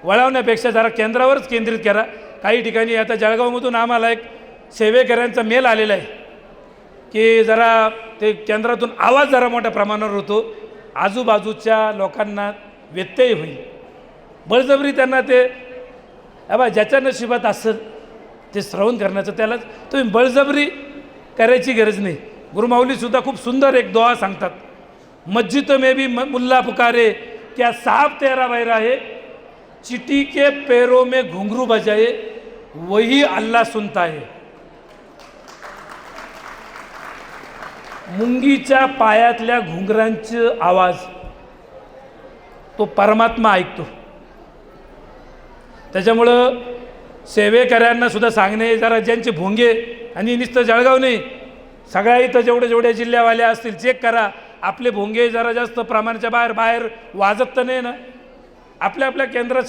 वळवण्यापेक्षा जरा केंद्रावरच केंद्रित करा. काही ठिकाणी आता जळगावमधून आम्हाला एक सेवेकऱ्यांचा मेल आलेला आहे की जरा ते केंद्रातून आवाज जरा मोठ्या प्रमाणावर होतो, आजूबाजूच्या लोकांना व्यत्यय होईल. बळजबरी त्यांना ते ज्याच्या नशिबात असेल ते श्रवण करण्याचं, त्यालाच तुम्ही बळजबरी करायची गरज नाही. गुरुमाऊलीसुद्धा खूप सुंदर एक दुआ सांगतात, मस्जिद में भी मुल्ला पुकारे क्या साहब तेरा बहरा है, चिटी के पैरों में घुंघरू बजाए वही अल्लाह सुनता है. मुंगीच्या पायातल्या घुंगरांचे आवाज तो परमात्मा ऐकतो. त्याच्यामुळं सेवेकऱ्यांना सुद्धा सांगणे, जरा ज्यांचे भोंगे, आणि नुसतं जळगाव नाही, सगळ्या इथं जेवढे जिल्ह्यावाले असतील चेक करा, आपले भोंगे जरा जास्त प्रमाणाच्या बाहेर वाजत तर नाही ना. आपल्या केंद्रात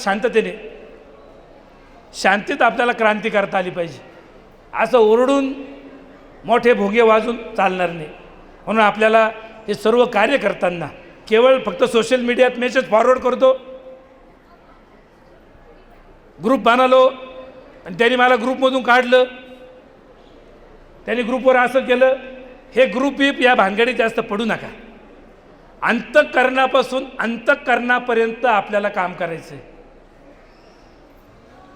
शांतीत आपल्याला क्रांती करता आली पाहिजे. असं ओरडून मोठे भोंगे वाजून चालणार नाही. म्हणून आपल्याला हे सर्व कार्य करताना केवळ फक्त सोशल मीडियात मेसेज फॉरवर्ड करतो, ग्रुप बनवलो आणि त्यांनी मला ग्रुपमधून काढलं, त्यांनी ग्रुपवर असं केलं, हे ग्रुप या भानगडीत जास्त पडू नका. अंतःकरणापासून अंतःकरणापर्यंत आपल्याला काम करायचं आहे.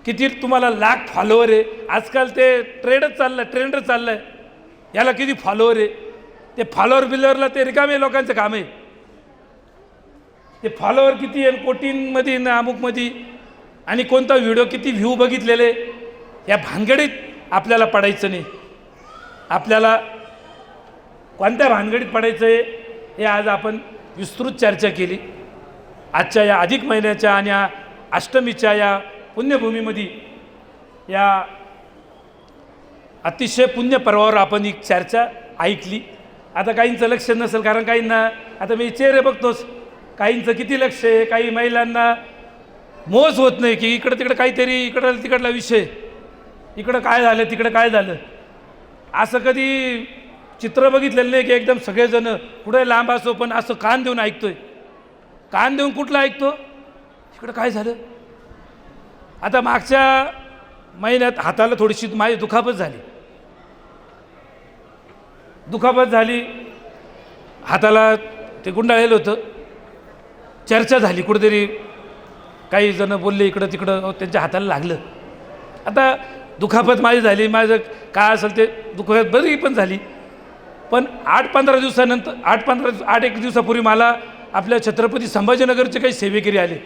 किती तुम्हाला लाख फॉलोवर आहे, आजकाल ते ट्रेंडच चाललं आहे, याला किती फॉलोवर आहे. ते फॉलोअरला ते रिकामे लोकांचं काम आहे. ते फॉलोअर किती आहे, कोटींमध्ये ना अमुकमध्ये, आणि कोणता व्हिडिओ किती व्ह्यू बघितलेले, या भानगडीत आपल्याला पडायचं नाही. आपल्याला कोणत्या भानगडीत पडायचं आहे हे आज आपण विस्तृत चर्चा केली. आजच्या या अधिक महिन्याच्या आणि अष्टमीच्या या पुण्यभूमीमध्ये या अतिशय पुण्य पर्वावर आपण एक चर्चा ऐकली. आता काहींचं लक्ष नसेल, कारण काहींना आता मी चेहरे बघतोच, काहींचं किती लक्ष आहे, काही महिलांना मोज होत नाही की इकडं तिकडं काहीतरी इकडं तिकडला विषय, इकडं काय झालं तिकडं काय झालं. असं कधी चित्र बघितलेलं नाही की एकदम सगळेजण पुढे लांब असो पण असं कान देऊन ऐकतोय. कान देऊन कुठलं ऐकतो, इकडं काय झालं. आता मागच्या महिन्यात हाताला थोडीशी माझी दुखापत झाली, हाताला ते गुंडाळलेलं होतं. चर्चा झाली कुठेतरी, काही जण बोलले इकडं तिकडं, त्यांच्या हाताला लागलं. आता दुखापत माझी झाली, माझं काय असेल ते दुखापत बरी पण झाली. पण 8-15 दिवसानंतर 8-1 दिवसापूर्वी मला आपल्या छत्रपती संभाजीनगरचे काही सेवेकरी आले.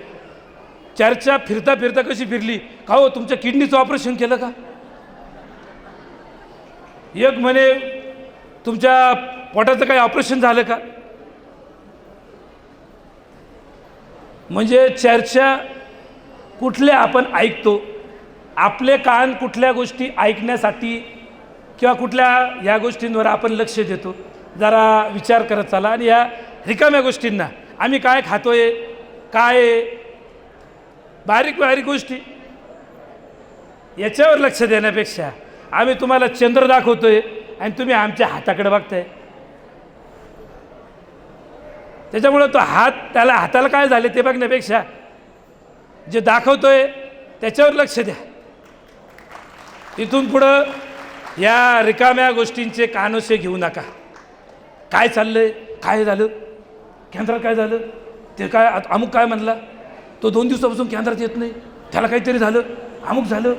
चर्चा फिरता फिरता कशी फिरली, का हो तुमच्या किडनीचं ऑपरेशन केलं का. एक म्हणे तुमच्या पोटाचं काही ऑपरेशन झालं का. म्हणजे चर्चा कुठल्या आपण ऐकतो, आपले कान कुठल्या गोष्टी ऐकण्यासाठी किंवा कुठल्या ह्या गोष्टींवर आपण लक्ष देतो. जरा विचार करत चाला. आणि या रिकाम्या गोष्टींना आम्ही काय खातोय, काय बारीक बारीक गोष्टी याच्यावर लक्ष देण्यापेक्षा आम्ही तुम्हाला चंद्र दाखवतोय आणि तुम्ही आमच्या हाताकडे बघताय. त्याच्यामुळं तो हाताला काय झाले ते बघण्यापेक्षा जे दाखवतोय त्याच्यावर लक्ष द्या. इथून पुढं या रिकाम्या गोष्टींचे कानोसे घेऊ नका. काय चाललंय, काय झालं केंद्रात, काय झालं ते, काय अमुक काय म्हणला, तो 2 दिवसापासून केंद्रात येत नाही, त्याला काहीतरी झालं, अमुक झालं,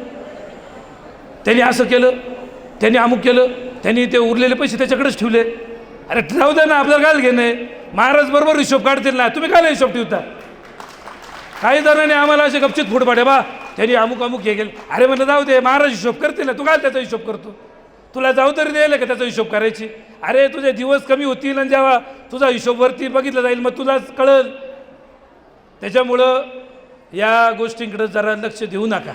त्यांनी असं केलं, त्यांनी अमुक केलं, त्यांनी ते उरलेले पैसे त्याच्याकडेच ठेवले. अरे राहू द्या ना, आपल्याला काय घेणं आहे. महाराज बरोबर हिशोब काढतील ना, तुम्ही काय हिशोब ठेवता. काही जणांनी आम्हाला असे गपचित फूट पाडे, बा त्यांनी अमुक अमुक हे गेलं. अरे म्हटलं जाऊ दे, महाराज हिशोब करतील ना, तू काय त्याचा हिशोब करतो. तुला जाऊ तरी द्यायला का त्याचा हिशोब करायची. अरे तुझे दिवस कमी होतील आणि जेव्हा तुझा हिशोबवरती बघितलं जाईल मग तुलाच कळल. त्याच्यामुळं या गोष्टींकडे जरा लक्ष देऊ नका.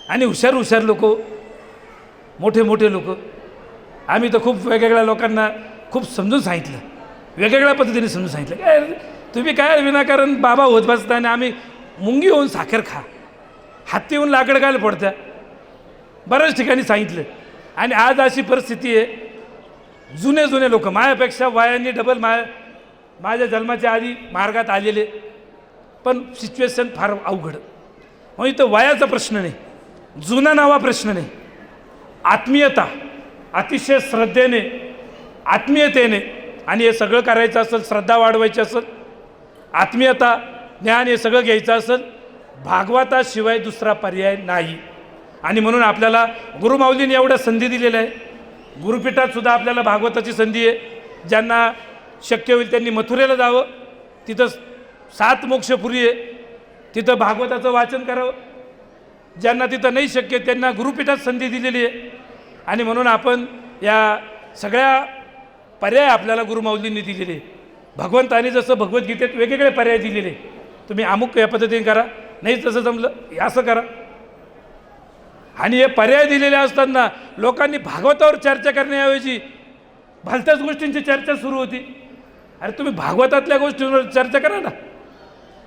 आणि हुशार लोक, मोठे लोक, आम्ही तर खूप वेगवेगळ्या लोकांना खूप समजून सांगितलं, वेगवेगळ्या पद्धतीने समजून सांगितलं. काय तुम्ही काय विनाकारण बाबा होत बसता आणि आम्ही मुंगी होऊन साखर खा, हत्ती होऊन लाकडं काय पडत्या. बऱ्याच ठिकाणी सांगितलं. आणि आज अशी परिस्थिती आहे, जुने लोक माझ्यापेक्षा वयाने डबल माझ्या जन्माच्या आधी मार्गात आलेले, पण सिच्युएशन फार अवघड. मग इथं वयाचा प्रश्न नाही, जुना नावा प्रश्न नाही, आत्मीयता, अतिशय श्रद्धेने आत्मीयतेने. आणि हे सगळं करायचं असेल, श्रद्धा वाढवायची असेल, आत्मीयता ज्ञान हे सगळं घ्यायचं असेल, भागवताशिवाय दुसरा पर्याय नाही. आणि म्हणून आपल्याला गुरुमाऊलींनी एवढ्या संधी दिलेल्या आहे. गुरुपीठात सुद्धा आपल्याला भागवताची संधी आहे. ज्यांना शक्य होईल त्यांनी मथुरेला जावं, तिथं 7 मोक्षपुरी आहे, तिथं भागवताचं वाचन करावं. ज्यांना तिथं नाही शक्य त्यांना गुरुपीठात संधी दिलेली आहे. आणि म्हणून आपण या सगळ्या पर्याय आपल्याला गुरुमाऊलींनी दिलेले. भगवंतानी जसं भगवद्गीतेत वेगवेगळे पर्याय दिलेले, तुम्ही अमुक या पद्धतीने करा, नाही तसं जमलं असं करा. आणि हे पर्याय दिलेले असताना लोकांनी भागवतावर चर्चा करण्याऐवजी भलत्याच गोष्टींची चर्चा सुरू होती. अरे तुम्ही भागवतातल्या गोष्टींवर चर्चा करा ना,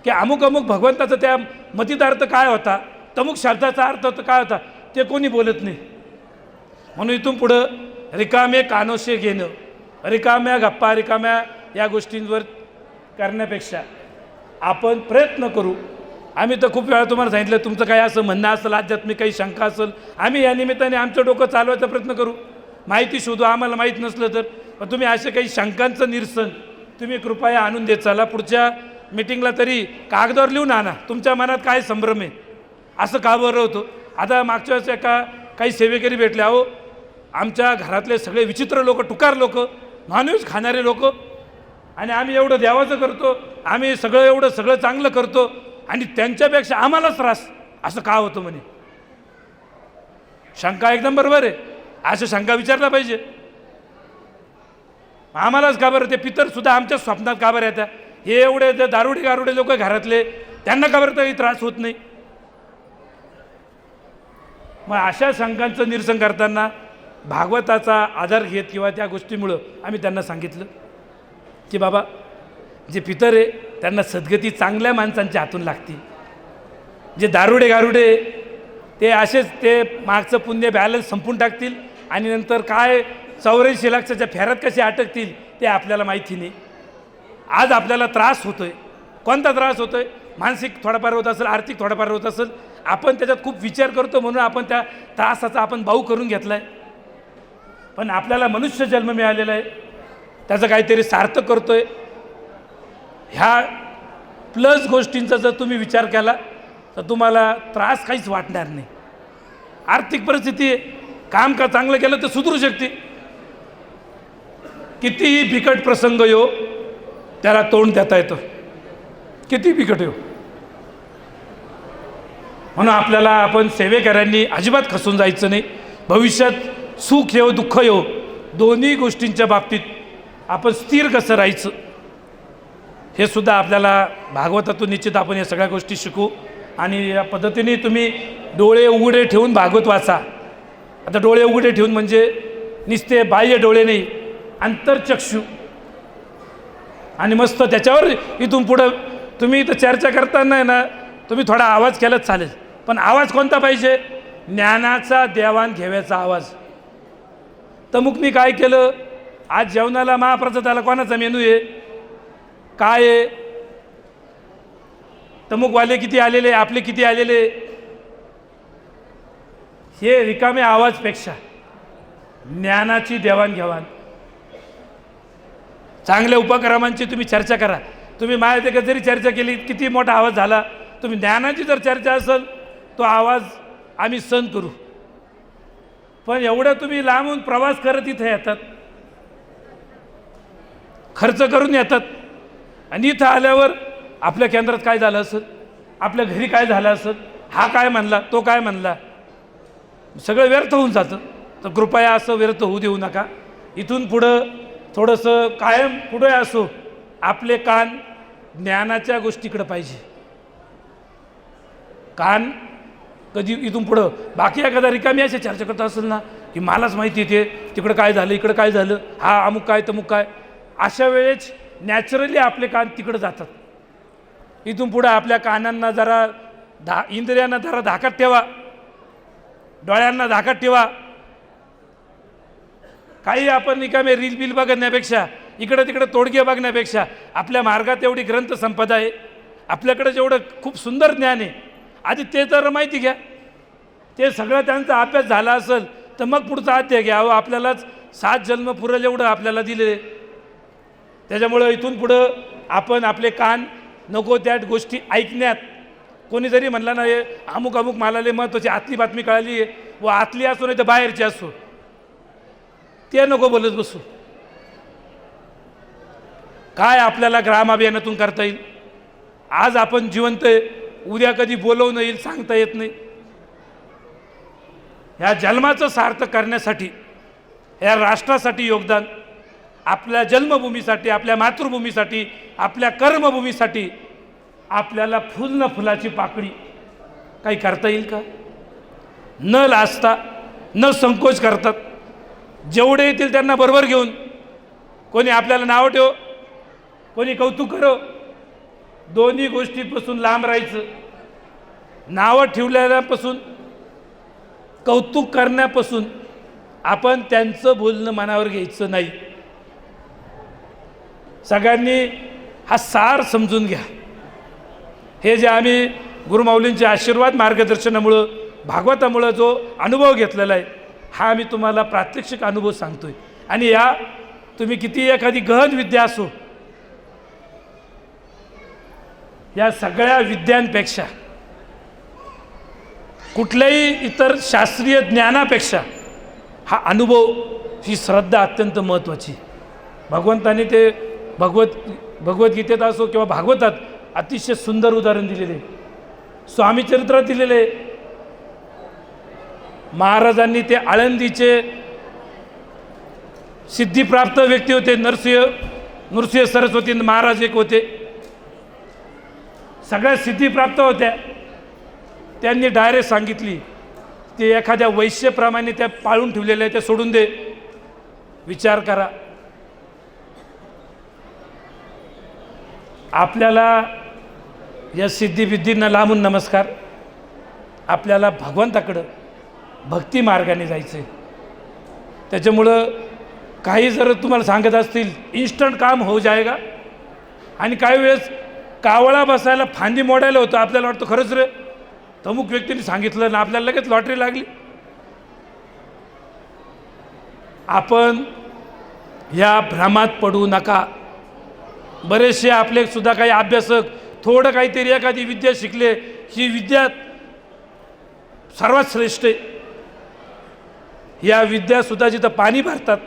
की अमुक भगवंताचा त्या मतीत अर्थ काय होता, तमुक शब्दाचा अर्थ काय होता, ते कोणी बोलत नाही. म्हणून इथून पुढं रिकामे कानोशे घेणं, रिकाम्या गप्पा, रिकाम्या या गोष्टींवर करण्यापेक्षा आपण प्रयत्न करू. आम्ही तर खूप वेळा तुम्हाला सांगितलं, तुमचं काही असं म्हणणं असेल, आध्यात्मिक काही शंका असेल, आम्ही या निमित्ताने आमचं डोकं चालवायचा प्रयत्न करू, माहिती शोधू. आम्हाला माहीत नसलं तर पण तुम्ही असे काही शंकांचं निरसन तुम्ही कृपया आणून देत चाला. पुढच्या मीटिंगला तरी कागदावर लिहून आणा तुमच्या मनात काय संभ्रम आहे, असं का बरं होतं. आता मागच्या वेळेस काही सेवेकरी भेटले, अहो आमच्या घरातले सगळे विचित्र लोक, टुकार लोक, नॉनव्हेज खाणारे लोक, आणि आम्ही एवढं देवाचं करतो, आम्ही एवढं सगळं चांगलं करतो, आणि त्यांच्यापेक्षा आम्हालाच त्रास, असं का होतं म्हणे. शंका एकदम बरोबर आहे, असं शंका विचारला पाहिजे. आम्हालाच का बरं, ते पितरसुद्धा आमच्या स्वप्नात का बरं येतात. हे एवढे दारुडे गारुडे लोक घरातले, त्यांना का बरं तरी त्रास होत नाही? मग अशा शंकांचं निरसन करताना भागवताचा आधार घेत किंवा त्या गोष्टीमुळं आम्ही त्यांना सांगितलं की बाबा जे पितर आहे त्यांना सद्गती चांगल्या माणसांच्या हातून लागते. जे दारुडे गारुडे ते असेच ते मागचं पुण्य बॅलन्स संपून टाकतील आणि नंतर काय 84 लाखाच्या फेऱ्यात कसे अटकतील ते आपल्याला माहिती नाही. आज आपल्याला त्रास होतोय. कोणता त्रास होतोय? मानसिक थोडाफार होत असेल, आर्थिक थोडाफार होत असेल. आपण त्याच्यात खूप विचार करतो म्हणून आपण त्या त्रासाचा आपण बाऊ करून घेतला आहे. पण आपल्याला मनुष्य जन्म मिळालेला आहे, त्याचं काहीतरी सार्थक करतोय. ह्या प्लस गोष्टींचा जर तुम्ही विचार केला तर तुम्हाला त्रास काहीच वाटणार नाही. आर्थिक परिस्थिती आहे, काम का चांगलं केलं तर सुधरू शकते. कितीही बिकट प्रसंग येऊ त्याला तोंड देता येतं, किती बिकट येऊ. म्हणून आपल्याला आपण सेवेकऱ्यांनी अजिबात खचून जायचं नाही. भविष्यात सुख येऊ दुःख येऊ दोन्ही गोष्टींच्या बाबतीत आपण स्थिर कसं राहायचं हे सुद्धा आपल्याला भागवतातून निश्चित आपण या सगळ्या गोष्टी शिकू. आणि या पद्धतीने तुम्ही डोळे उघडे ठेवून भागवत वाचा. आता डोळे उघडे ठेवून म्हणजे नुसते बाह्य डोळे नाही, अंतर्चक्षु. आणि मस्त त्याच्यावर इथून पुढं तुम्ही इथं चर्चा करताना आहे ना, तुम्ही थोडा आवाज केलाच चालेल, पण आवाज कोणता पाहिजे? ज्ञानाचा देवाणघेवायचा आवाज. तमुकनी काय केलं? आज जेवणाला महाप्रसादाला कोणाचा मेनू आहे, काय आहे? तमुकवाले किती आलेले, आपले किती आलेले? हे रिकामे आवाजपेक्षा ज्ञानाची देवाणघेवाण, चांगल्या उपक्रमांची तुम्ही चर्चा करा. तुम्ही माझ्या जरी चर्चा केली, किती मोठा आवाज झाला, तुम्ही ज्ञानाची जर चर्चा असेल तो आवाज आम्ही सहन करू. पण एवढं तुम्ही लांबून प्रवास करत इथं येतात, खर्च करून येतात, आणि इथं आल्यावर आपल्या केंद्रात काय झालं असेल, आपल्या घरी काय झालं असेल, हा काय म्हणला, तो काय म्हणला, सगळं व्यर्थ होऊन जातं. तर कृपया असं व्यर्थ होऊ देऊ नका. इथून पुढं थोडंसं कायम पुढे असो आपले कान ज्ञानाच्या गोष्टीकडे पाहिजे. कान कधी इथून पुढं बाकी एखादा रिकामी असे चर्चा करत असेल ना की मलाच माहिती येते तिकडं काय झालं, इकडं काय झालं, हा अमुक काय तमुक काय, अशा वेळेस नॅचरली आपले कान तिकडं जातात. इथून पुढं आपल्या कानांना जरा इंद्रियांना जरा धाकात ठेवा, डोळ्यांना धाकात ठेवा. काही आपण निकामे रील बिल बघण्यापेक्षा, इकडं तिकडं तोडगे बघण्यापेक्षा आपल्या मार्गात एवढी ग्रंथ संपदा आहे, आपल्याकडे जेवढं खूप सुंदर ज्ञान आहे, आधी ते तर माहिती घ्या. ते सगळं त्यांचा अभ्यास झाला असेल तर मग पुढचा अध्याय घ्या. आपल्यालाच 7 जन्म पुरेल एवढं आपल्याला दिले. त्याच्यामुळं इथून पुढं आपण आपले कान नको त्या गोष्टी ऐकण्यात, कोणी जरी म्हणला ना हे अमुक अमुक मला लय महत्त्वाची आतली बातमी कळाली आहे, व आतली असो नाही तर बाहेरची असो, ते नको बोलत बसू. काय आपल्याला ग्राम अभियानातून करता येईल? आज आपण जिवंत आहे, उद्या कधी बोलवून येईल सांगता येत नाही. ह्या जन्माचं सार्थक करण्यासाठी, ह्या राष्ट्रासाठी योगदान, आपल्या जन्मभूमीसाठी, आपल्या मातृभूमीसाठी, आपल्या कर्मभूमीसाठी आपल्याला फुल न फुलाची पाकळी काही करता येईल का? न लाजता, न संकोच करतात, जेवढे येतील त्यांना बरोबर घेऊन, कोणी आपल्याला नाव ठेव, कोणी कौतुक करो, दोन्ही गोष्टींपासून लांब राहायचं. नावं ठेवल्यापासून, कौतुक करण्यापासून आपण त्यांचं बोलणं मनावर घ्यायचं नाही. सगळ्यांनी हा सार समजून घ्या. हे जे आम्ही गुरुमाऊलींचे आशीर्वाद मार्गदर्शनामुळं, भागवतामुळं जो अनुभव घेतलेला आहे, हा आम्ही तुम्हाला प्रात्यक्षिक अनुभव सांगतोय. आणि या तुम्ही किती एखादी गहन विद्या असो, या सगळ्या विद्यांपेक्षा, कुठल्याही इतर शास्त्रीय ज्ञानापेक्षा हा अनुभव, ही श्रद्धा अत्यंत महत्त्वाची. भगवंताने ते भगवद्गीतेत असो किंवा भागवतात अतिशय सुंदर उदाहरण दिलेले, स्वामी चरित्रात दिलेले. महाराजांनी ते आळंदीचे सिद्धिप्राप्त व्यक्ती होते, नृसिंह सरस्वती महाराज एक होते. सगळ्या सिद्धी प्राप्त होत्या. त्यांनी डायरेक्ट सांगितली ते एखाद्या वैश्यप्रमाणे त्या पाळून ठेवलेल्या त्या सोडून दे. विचार करा, आपल्याला या सिद्धिबिद्धींना लांबून नमस्कार. आपल्याला भगवंताकडं भक्ती मार्गाने जायचं आहे. त्याच्यामुळं काही जर तुम्हाला सांगत असतील इन्स्टंट काम होऊ जाएगा, आणि काही वेळेस कावळा बसायला फांदी मोडायला होतं, आपल्याला वाटतं खरंच रे अमुक व्यक्तीने सांगितलं ना आपल्याला लगेच लॉटरी लागली. आपण या भ्रमात पडू नका. बरेचसे आपले सुद्धा काही अभ्यासक थोडं काहीतरी एखादी विद्या शिकले, ही विद्या सर्वात श्रेष्ठ आहे. या विद्यासुद्धा जिथं पाणी भरतात,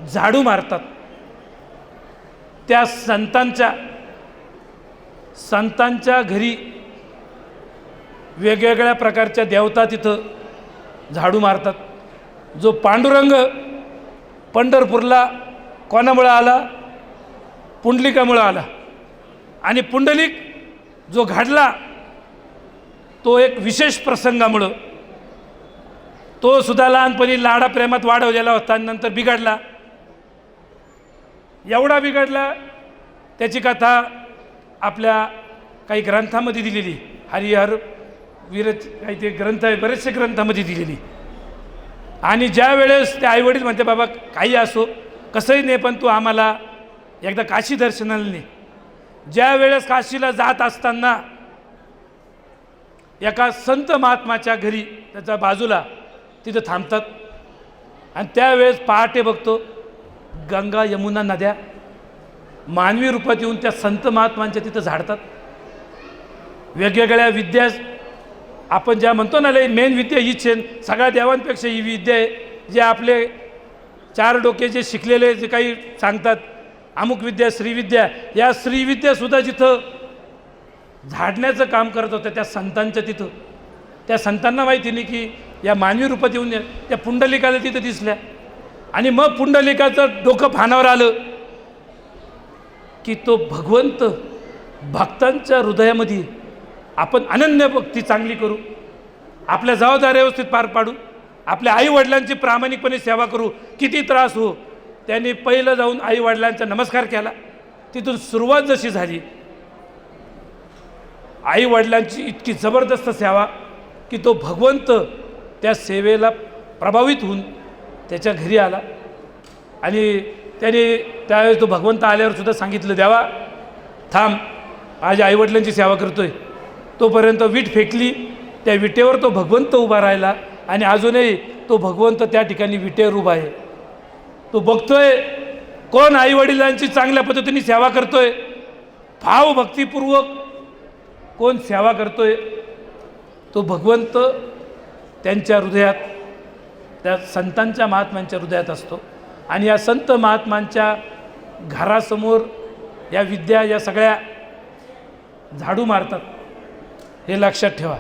झाडू मारतात, त्या संतांच्या घरी वेगवेगळ्या प्रकारच्या देवता तिथं झाडू मारतात. जो पांडुरंग पंढरपूरला कोणामुळं आला? पुंडलिकामुळं आला. आणि पुंडलिक जो घडला तो एक विशेष प्रसंगामुळं. तो सुद्धा लहानपणी लाडा प्रेमात वाढवलेला होता आणि नंतर बिघडला. एवढा बिघडला, त्याची कथा आपल्या काही ग्रंथामध्ये दिलेली, हरिहर वीरच काही ते ग्रंथ आहे, बरेचसे ग्रंथामध्ये दिलेली. आणि ज्या वेळेस ते आईवडील म्हणते बाबा काही असो कसंही नाही, पण तू आम्हाला एकदा काशी दर्शनाला नाही. ज्या वेळेस काशीला जात असताना एका संत महात्माच्या घरी त्याच्या बाजूला तिथं थांबतात. आणि त्यावेळेस पहाटे बघतो गंगा यमुना नद्या मानवी रूपात येऊन त्या संत महात्मांच्या तिथं झाडतात. वेगवेगळ्या विद्या आपण ज्या म्हणतो ना, मेन विद्या हीच आहे. सगळ्या देवांपेक्षा ही विद्या आहे. जे आपले चार डोके जे शिकलेले जे काही सांगतात अमुक विद्या, श्रीविद्या, या श्रीविद्यासुद्धा जिथं झाडण्याचं काम करत होतं त्या संतांच्या तिथं. त्या संतांना माहिती नाही की या मानवी रूपात येऊन त्या पुंडलिकाला तिथं दिसल्या. आणि मग पुंडलिकाचं डोकं फानावर आलं की तो भगवंत भक्तांच्या हृदयामध्ये. आपण अनन्य भक्ती चांगली करू, आपल्या जबाबदाऱ्या व्यवस्थित पार पाडू, आपल्या आईवडिलांची प्रामाणिकपणे सेवा करू, किती त्रास हो. त्यांनी पहिलं जाऊन आईवडिलांचा नमस्कार केला. तिथून सुरुवात जशी झाली, आईवडिलांची इतकी जबरदस्त सेवा की तो भगवंत त्या सेवेला प्रभावित होऊन त्याच्या घरी आला. आणि त्याने त्यावेळेस तो भगवंत आल्यावर सुद्धा सांगितलं, देवा थांब, माझ्या आईवडिलांची सेवा करतोय. तोपर्यंत वीट फेकली, त्या विटेवर तो भगवंत उभा राहिला. आणि अजूनही तो भगवंत त्या ठिकाणी विटेवर उभा आहे. तो बघतोय कोण आईवडिलांची चांगल्या पद्धतीने सेवा करतोय, भाव भक्तिपूर्वक कोण सेवा करतोय. तो भगवंत त्यांच्या हृदयात, त्या संतांच्या महात्म्यांच्या हृदयात असतो. आणि या संत महात्मांच्या घरासमोर या विद्या या सगळ्या झाडू मारतात. हे लक्षात ठेवा.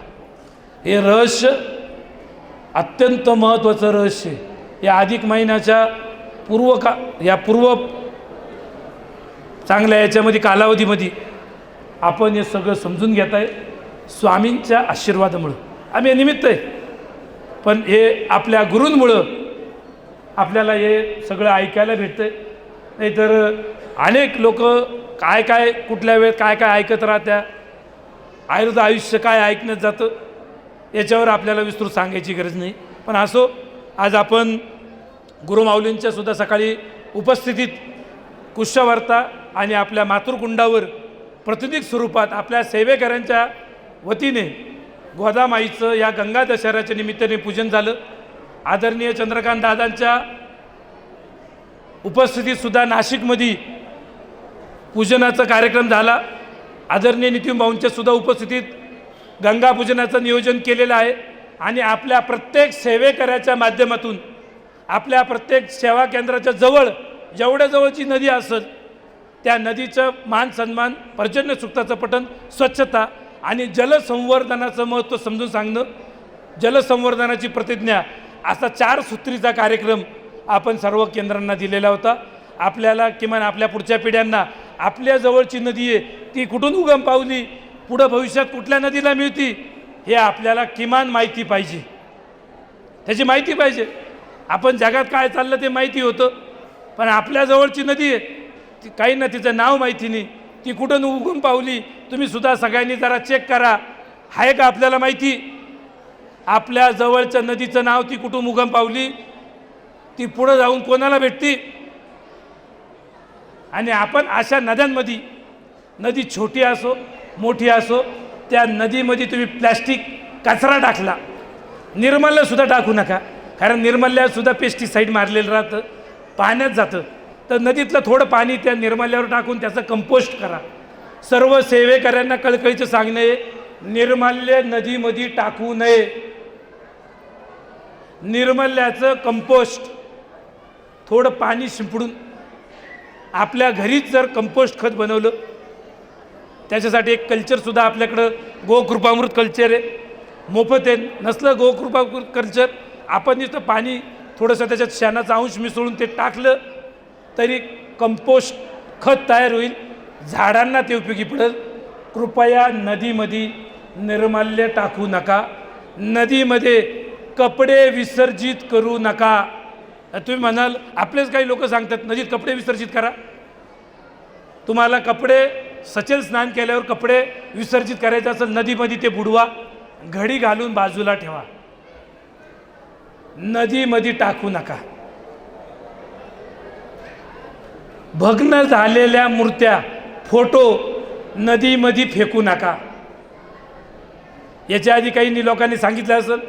हे रहस्य अत्यंत महत्त्वाचं रहस्य. या अधिक महिन्याच्या पूर्व चांगल्या याच्यामध्ये कालावधीमध्ये आपण हे सगळं समजून घेत आहे स्वामींच्या आशीर्वादामुळं. आम्ही निमित्त आहे, पण हे आपल्या गुरूंमुळं आपल्याला हे सगळं ऐकायला भेटतं. नाहीतर अनेक लोक काय कुठल्या वेळेत काय ऐकत राहत्या. आयुष्य काय ऐकण्यात जातं याच्यावर आपल्याला विस्तृत सांगायची गरज नाही. पण असो, आज आपण गुरुमाऊलींच्या सुद्धा सकाळी उपस्थितीत कुशवार्ता आणि आपल्या मातृकुंडावर प्रतिनिधिक स्वरूपात आपल्या सेवेकऱ्यांच्या वतीने गोदामाईचं या गंगा दशहऱ्याच्या निमित्ताने पूजन झालं. आदरणीय चंद्रकांत दादांच्या उपस्थितीतसुद्धा नाशिकमध्ये पूजनाचा कार्यक्रम झाला. आदरणीय नितीन भाऊंच्या सुद्धा उपस्थितीत गंगा पूजनाचं नियोजन केलेलं आहे. आणि आपल्या प्रत्येक सेवेकऱ्याच्या माध्यमातून आपल्या प्रत्येक सेवा केंद्राच्या जवळ जेवढ्या जवळची नदी असेल त्या नदीचं मान सन्मान, पर्जन्य सूक्ताचं पठण, स्वच्छता आणि जलसंवर्धनाचं महत्त्व समजून सांगणं, जलसंवर्धनाची प्रतिज्ञा, असा 4 सूत्रीचा कार्यक्रम आपण सर्व केंद्रांना दिलेला होता. आपल्याला किमान आपल्या पुढच्या पिढ्यांना आपल्या जवळची नदी आहे ती कुठून उगम पावली, पुढं भविष्यात कुठल्या नदीला मिळती हे आपल्याला किमान माहिती पाहिजे, त्याची माहिती पाहिजे. आपण जगात काय चाललं ते माहिती होतं, पण आपल्या जवळची नदी आहे ती काही ना तिचं नाव माहिती नाही, ती कुठून उगून पावली. तुम्ही सुद्धा सगळ्यांनी जरा चेक करा, आहे का आपल्याला माहिती आपल्या जवळच्या नदीचं नाव, ती कुठून उगम पावली, ती पुढं जाऊन कोणाला भेटती. आणि आपण अशा नद्यांमध्ये, नदी छोटी असो मोठी असो, त्या नदीमध्ये तुम्ही प्लॅस्टिक कचरा टाकला, निर्मल्यसुद्धा टाकू नका, कारण निर्मल्यासुद्धा पेस्टिसाईड मारलेलं राहतं, पाण्यात जातं. तर नदीतलं थोडं पाणी त्या निर्मल्यावर टाकून त्याचं कंपोस्ट करा. सर्व सेवेकऱ्यांना कळकळीचं सांगणे, निर्मल्य नदीमध्ये टाकू नये. निर्मल्याचं कंपोस्ट थोडं पाणी शिंपडून आपल्या घरीच जर कंपोस्ट खत बनवलं, त्याच्यासाठी एक कल्चरसुद्धा आपल्याकडं गोकृपामृत कल्चर आहे, मोफत आहे. नसलं गोकृपामृत कल्चर, आपण नुसतं पाणी थोडंसं त्याच्यात शेणाचा अंश मिसळून ते टाकलं तरी कंपोस्ट खत तयार होईल, झाडांना ते उपयोगी पडेल. कृपया नदीमध्ये निर्माल्य टाकू नका, नदीमध्ये कपडे विसर्जित करू नका. तुम्ही म्हणाल, आपलेच काही लोक सांगतात नदीत कपडे विसर्जित करा. तुम्हाला कपडे सचल स्नान केल्यावर कपडे विसर्जित करायचे असेल नदीमध्ये, ते बुडवा, घडी घालून बाजूला ठेवा, नदीमध्ये टाकू नका. भग्न झालेल्या मूर्त्या, फोटो नदीमध्ये फेकू नका. याच्या आधी काही लोकांनी सांगितलं असेल,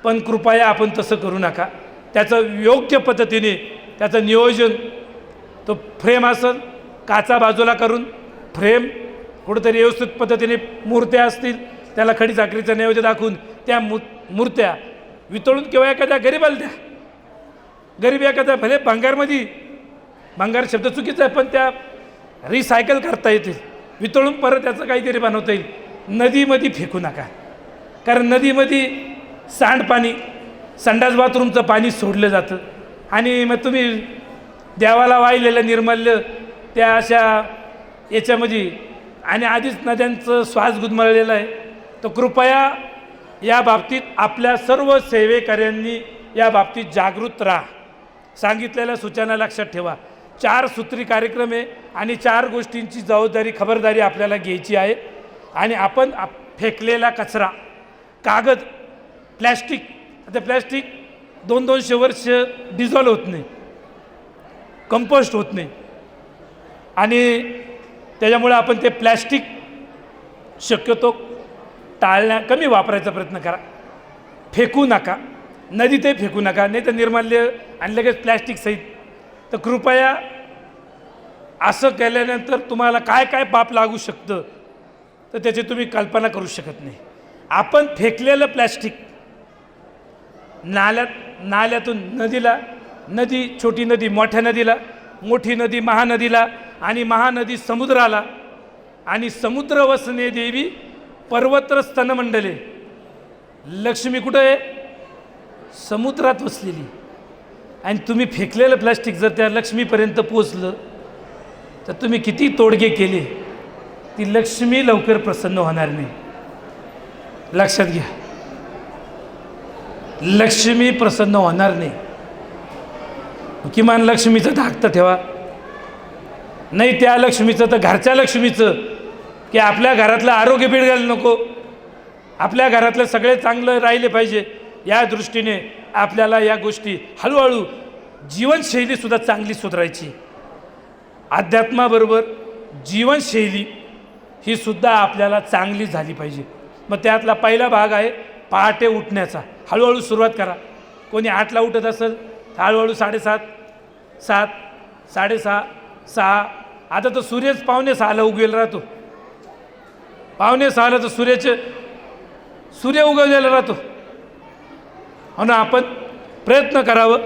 पण कृपया आपण तसं करू नका. त्याचं योग्य पद्धतीने त्याचं नियोजन, तो फ्रेम असेल काचा बाजूला करून फ्रेम कुठंतरी व्यवस्थित पद्धतीने मूर्त्या असतील, त्याला खडी साखरेचं नैवेद्य दाखवून त्या मूर्त्या वितळून किंवा एखाद्या गरीबाला द्या. गरीब एखाद्या भले भंगारमध्ये, भंगार शब्द चुकीचा आहे, पण त्या रिसायकल करता येतील, वितळून परत त्याचं काहीतरी बनवता येईल. नदीमध्ये फेकू नका, कारण नदीमध्ये सांडपाणी, संडास बाथरूमचं पाणी सोडलं जातं आणि मग तुम्ही देवाला वाहिलेलं निर्मल्य त्या अशा याच्यामध्ये, आणि आधीच नद्यांचं श्वास गुदमरलेला आहे. तर कृपया या बाबतीत आपल्या सर्व सेवेकऱ्यांनी या बाबतीत जागृत राहा. सांगितलेल्या सूचना लक्षात ठेवा. 4 सूत्री कार्यक्रम आहे आणि 4 गोष्टींची जबाबदारी, खबरदारी आपल्याला घ्यायची आहे. आणि आपण फेकलेला कचरा, कागद, प्लॅस्टिक, आता प्लॅस्टिक 200-200 वर्ष डिझॉल्व होत नाही, कंपोस्ट होत नाही, आणि त्याच्यामुळे आपण ते प्लॅस्टिक शक्यतो कमी वापरायचा प्रयत्न करा. फेकू नका, नदीतही फेकू नका, नाही तर निर्माल्य आणि लगेच प्लॅस्टिक सहित. तर कृपया असं केल्यानंतर तुम्हाला काय काय पाप लागू शकतं तर त्याची तुम्ही कल्पना करू शकत नाही. आपण फेकलेलं प्लॅस्टिक नाल्यातून नदीला, नदी छोटी नदी मोठ्या नदीला, मोठी नदी महानदीला, आणि महानदी समुद्राला, आणि समुद्र वसने देवी पर्वत्र स्तनमंडले. लक्ष्मी कुठं आहे? समुद्रात वसलेली. आणि तुम्ही फेकलेलं प्लॅस्टिक जर त्या लक्ष्मीपर्यंत पोचलं तर तुम्ही किती तोडगे केले, ती लक्ष्मी लवकर प्रसन्न होणार नाही. लक्षात घ्या, लक्ष्मी प्रसन्न होणार नाही. किमान लक्ष्मीचं धाकतं ठेवा, नाही त्या लक्ष्मीचं तर घरच्या लक्ष्मीचं, की आपल्या घरातलं आरोग्य बिघडायला नको, आपल्या घरातलं सगळे चांगलं राहिले पाहिजे. या दृष्टीने आपल्याला या गोष्टी हळूहळू जीवनशैलीसुद्धा चांगली सुधारायची. अध्यात्माबरोबर जीवनशैली ही सुद्धा आपल्याला चांगली झाली पाहिजे. मग त्यातला पहिला भाग आहे पहाटे उठण्याचा. हळूहळू सुरुवात करा. कोणी 8ला उठत असेल तर हळूहळू 7:30, 7, 6:30, 6. आता तर सूर्यच 5:45ला उगवेल राहतो. 5:45ला तर सूर्य उगवलेला राहतो. म्हणून आपण प्रयत्न करावं,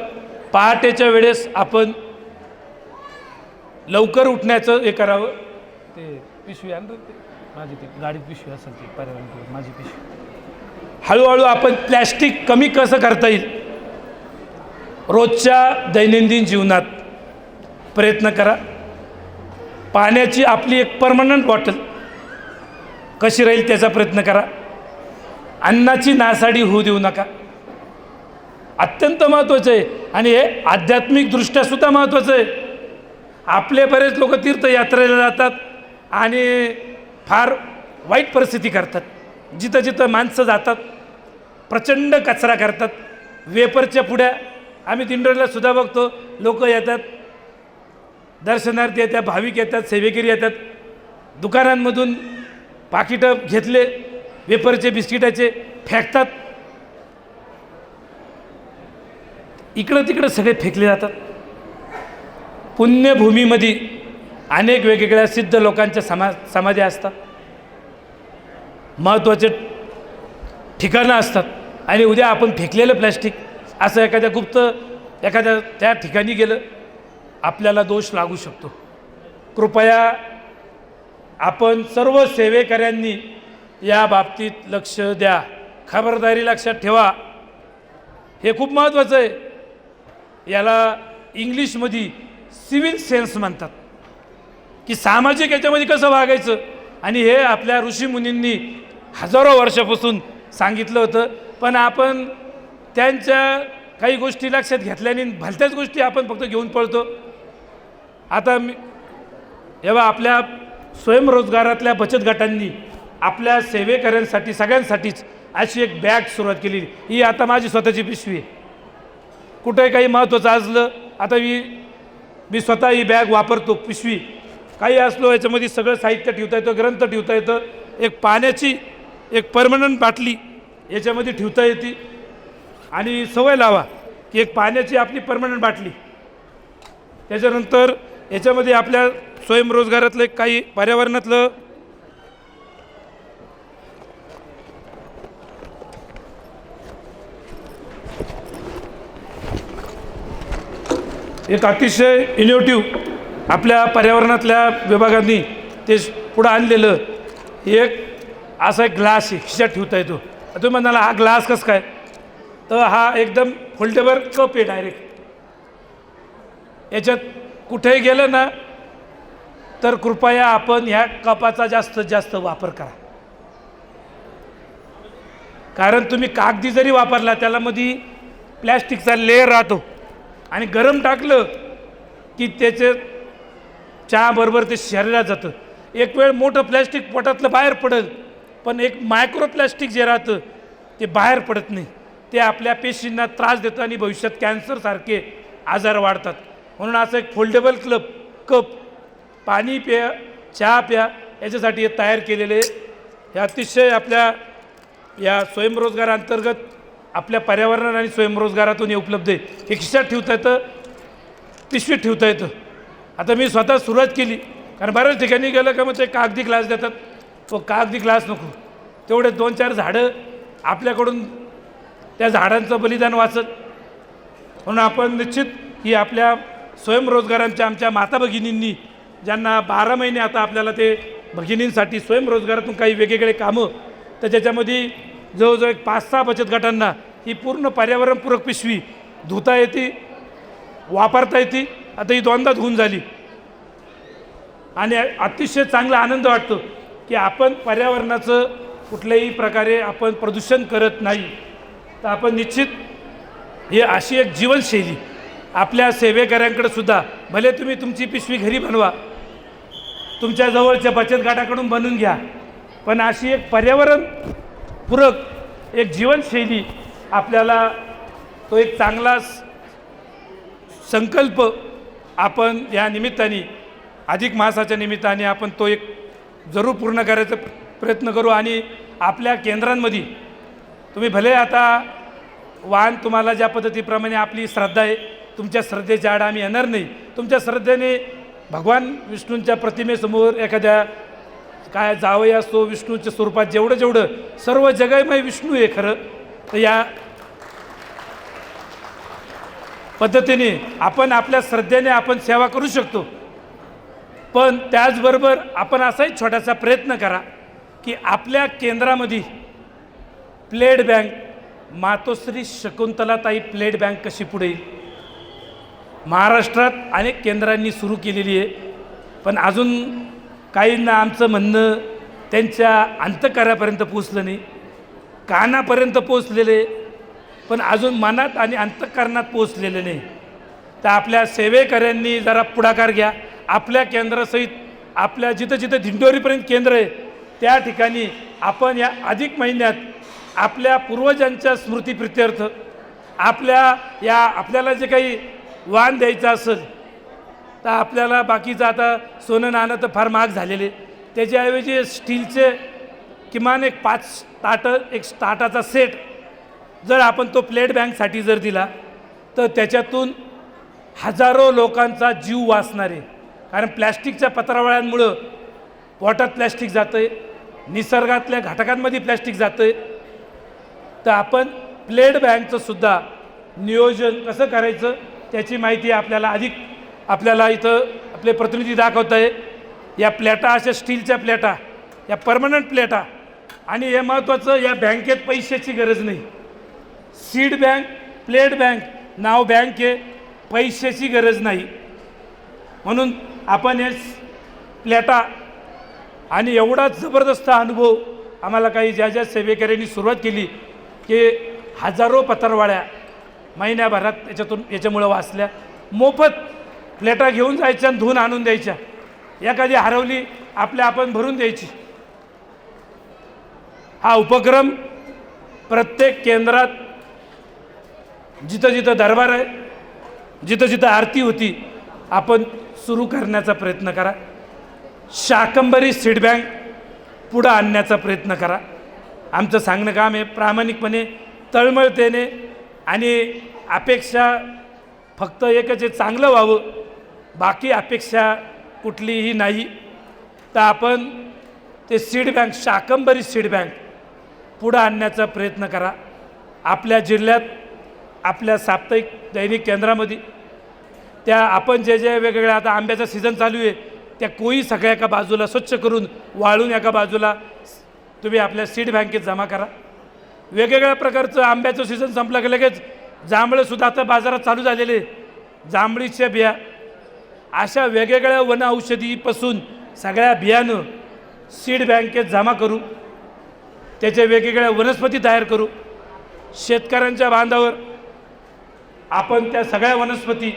पहाटेच्या वेळेस आपण लवकर उठण्याचं हे करावं. ते पिशवी आणलं ते माझी, ती गाडीत पिशवी असेल ती पर्यावरण, माझी पिशवी. हळूहळू आपण प्लॅस्टिक कमी कसं करता येईल रोजच्या दैनंदिन जीवनात प्रयत्न करा. पाण्याची आपली एक परमनंट बॉटल कशी राहील त्याचा प्रयत्न करा. अन्नाची नासाडी होऊ देऊ नका. अत्यंत महत्त्वाचं आहे. आणि हे आध्यात्मिकदृष्ट्यासुद्धा महत्त्वाचं आहे. आपले बरेच लोक तीर्थयात्रेला जातात आणि फार वाईट परिस्थिती करतात. जिथं जिथं माणसं जातात प्रचंड कचरा करतात. वेपरच्या पुढ्या आम्ही दिंडोरीला सुद्धा बघतो. लोक येतात, दर्शनार्थी येतात, भाविक येतात, सेवेकरी येतात, दुकानांमधून पाकिटं घेतले वेफरचे बिस्किटाचे फेकतात. इकडं तिकडं सगळे फेकले जातात. पुण्यभूमीमध्ये अनेक वेगवेगळ्या सिद्ध लोकांच्या समाधी असतात, महत्त्वाचे ठिकाणं असतात. आणि उद्या आपण फेकलेलं प्लॅस्टिक असं एखाद्या त्या ठिकाणी गेलं आपल्याला दोष लागू शकतो. कृपया आपण सर्व सेवेकऱ्यांनी या बाबतीत लक्ष द्या. खबरदारी लक्षात ठेवा. हे खूप महत्त्वाचं आहे. याला इंग्लिशमध्ये सिव्हिल सेन्स म्हणतात, की सामाजिक याच्यामध्ये कसं वागायचं. आणि हे आपल्या ऋषीमुनींनी हजारो वर्षापासून सांगितलं होतं. पण आपण त्यांच्या काही गोष्टी लक्षात घेतल्याने भलत्याच गोष्टी आपण फक्त घेऊन पळतो. आता जेव्हा आपल्या स्वयंरोजगारातल्या बचत गटांनी आपल्या सेवेकऱ्यांसाठी सगळ्यांसाठीच अशी एक बॅग सुरुवात केली. ही आता माझी स्वतःची पिशवी आहे. कुठे काही महत्त्वाचं असलं आता मी स्वतः ही बॅग वापरतो. पिशवी काही असलो याच्यामध्ये सगळं साहित्य ठेवता येतं, ग्रंथ ठेवता येतं. एक पाण्याची एक परमनंट बाटली याच्यामध्ये ठेवता येते. आणि सवय लावा की एक पाण्याची आपली परमनंट बाटली. त्याच्यानंतर याच्यामध्ये आपल्या स्वयंरोजगारातलं काही पर्यावरणातलं एक अतिशय इनोव्हेटिव्ह आपल्या पर्यावरणातल्या विभागांनी ते पुढं आणलेलं एक असा एक ग्लास आहे, खिशात ठेवता येतो. तुम्ही म्हणाला हा ग्लास कसं काय, तर हा एकदम फोल्डेबल कप आहे डायरेक्ट. याच्यात कुठेही गेलं ना तर कृपया आपण ह्या कपाचा जास्तीत जास्त वापर करा. कारण तुम्ही कागदी जरी वापरला त्याला मध्ये प्लॅस्टिकचा लेअर राहतो आणि गरम टाकलं की त्याचे चहाबरोबर ते शरीरात जातं. एक वेळ मोठं प्लॅस्टिक पोटातलं बाहेर पडेल, पण एक मायक्रो प्लॅस्टिक जे राहतं ते बाहेर पडत नाही. ते आपल्या पेशींना त्रास देतं आणि भविष्यात कॅन्सरसारखे आजार वाढतात. म्हणून असं एक फोल्डेबल कप पाणी प्या, चहा प्या याच्यासाठी हे तयार केलेले. हे अतिशय आपल्या या स्वयंरोजगारांतर्गत आपल्या पर्यावरण आणि स्वयंरोजगारातून हे उपलब्ध आहे. हे खिशात ठेवता येतं, पिशवीत ठेवता येतं. आता मी स्वतः सुरुवात केली, कारण बऱ्याच ठिकाणी गेलं का मग ते कागदी ग्लास देतात. तो कागदी ग्लास नको, तेवढे 2-4 झाडं आपल्याकडून त्या झाडांचं बलिदान वाचत. म्हणून आपण निश्चित की आपल्या स्वयंरोजगारांच्या आमच्या माता भगिनींनी ज्यांना 12 महिने आता आपल्याला ते भगिनींसाठी स्वयंरोजगारातून काही वेगवेगळे कामं, तर त्याच्यामध्ये जवळजवळ 5-6 बचत गटांना ही पूर्ण पर्यावरणपूरक पिशवी धुता येते, वापरता येते. आता ही 2दा धुवून झाली आणि अतिशय चांगला आनंद वाटतो की आपण पर्यावरणाचं कुठल्याही प्रकारे आपण प्रदूषण करत नाही. तर आपण निश्चित ही अशी एक जीवनशैली आपल्या सेवेकऱ्यांकडे सुद्धा, भले तुम्ही तुमची पिशवी घरी बनवा, तुमच्या जवळच्या बचत गटाकडून बनवून घ्या, पण अशी एक पर्यावरणपूरक एक जीवनशैली आपल्याला तो एक चांगला संकल्प आपण या निमित्ताने अधिक मासाच्या निमित्ताने आपण तो एक जरूर पूर्ण करायचा प्रयत्न करू. आणि आपल्या केंद्रांमध्ये तुम्ही भले आता वाहन तुम्हाला ज्या पद्धतीप्रमाणे आपली श्रद्धा आहे, तुमच्या श्रद्धेच्या आड आम्ही येणार नाही. तुमच्या श्रद्धेने भगवान विष्णूंच्या प्रतिमेसमोर एखाद्या काय जावई असतो विष्णूच्या स्वरूपात, जेवढं सर्व जगमय विष्णू आहे खरं. तर या पद्धतीने आपण आपल्या श्रद्धेने आपण सेवा करू शकतो. पण त्याचबरोबर आपण असाही छोटासा प्रयत्न करा की आपल्या केंद्रामध्ये प्लेट बँक, मातोश्री शकुंतलाताई प्लेट बँक कशी पुढे येईल. महाराष्ट्रात अनेक केंद्रांनी सुरू केलेली आहे, पण अजून काहींना आमचं म्हणणं त्यांच्या अंतःकरापर्यंत पोचलं नाही, कानापर्यंत पोचलेले पण अजून मनात आणि अंतःकरणात पोचलेले नाही. तर आपल्या सेवेकऱ्यांनी जरा पुढाकार घ्या. आपल्या केंद्रासहित आपल्या जिथं जिथं दिंडोरीपर्यंत केंद्र आहे त्या ठिकाणी आपण या अधिक महिन्यात आपल्या पूर्वजांच्या स्मृतिप्रित्यर्थ आपल्याला जे काही वाण द्यायचं असेल तर आपल्याला बाकीचं आता सोनं नाणं तर फार महाग झालेले, त्याच्याऐवजी स्टीलचे किमान एक 5 ताटं, एक ताटाचा सेट जर आपण तो प्लेट बँकसाठी जर दिला तर त्याच्यातून हजारो लोकांचा जीव वाचणार आहे. कारण प्लॅस्टिकच्या पत्रावळ्यांमुळं पोटात प्लॅस्टिक जातं आहे, निसर्गातल्या घटकांमध्ये प्लॅस्टिक जातं आहे. तर आपण प्लेट बँकचं सुद्धा नियोजन कसं करायचं त्याची माहिती आपल्याला इथं आपले प्रतिनिधी दाखवत आहे. या प्लेटा अशा स्टीलच्या प्लेटा, या परमनंट प्लेटा, आणि हे महत्त्वाचं, या बँकेत पैशाची गरज नाही. सीड बँक, प्लेट बँक, नाव बँक आहे, पैशाची गरज नाही. म्हणून आपण हे प्लेटा, आणि एवढा जबरदस्त अनुभव आम्हाला काही ज्या सेवेकऱ्यांनी सुरुवात केली की हजारो पत्रावळ्या महिन्याभरात याच्यामुळं वाचल्या. मोफत प्लेटा घेऊन जायच्या आणि धुवून आणून द्यायच्या. एखादी हरवली आपण भरून द्यायची. हा उपक्रम प्रत्येक केंद्रात जिथं जिथं दरबार आहे, जिथं जिथं आरती होती, आपण सुरू करण्याचा प्रयत्न करा. शाकंभरी सीड बँक पुढं आणण्याचा प्रयत्न करा. आमचं सांगणं काम आहे प्रामाणिकपणे, तळमळतेने, आणि अपेक्षा फक्त एकच आहे, चांगलं व्हावं, बाकी अपेक्षा कुठलीही नाही. तर आपण ते seed bank, Shakambhari seed bank पुढं आणण्याचा प्रयत्न करा. आपल्या जिल्ह्यात, आपल्या साप्ताहिक दैनिक केंद्रामध्ये त्या आपण जे वेगवेगळ्या, आता आंब्याचा सीझन चालू आहे, त्या कोई सगळ्या एका बाजूला स्वच्छ करून वाळून एका बाजूला तुम्ही आपल्या सीड बँकेत जमा करा. वेगवेगळ्या प्रकारचं आंब्याचं सीझन संपलं की लगेच जांभळंसुद्धा आता बाजारात चालू झालेले, जांभळीच्या बिया, अशा वेगवेगळ्या वन औषधीपासून सगळ्या बियाणं सीड बँकेत जमा करू, त्याच्या वेगवेगळ्या वनस्पती तयार करू. शेतकऱ्यांच्या बांधावर आपण त्या सगळ्या वनस्पती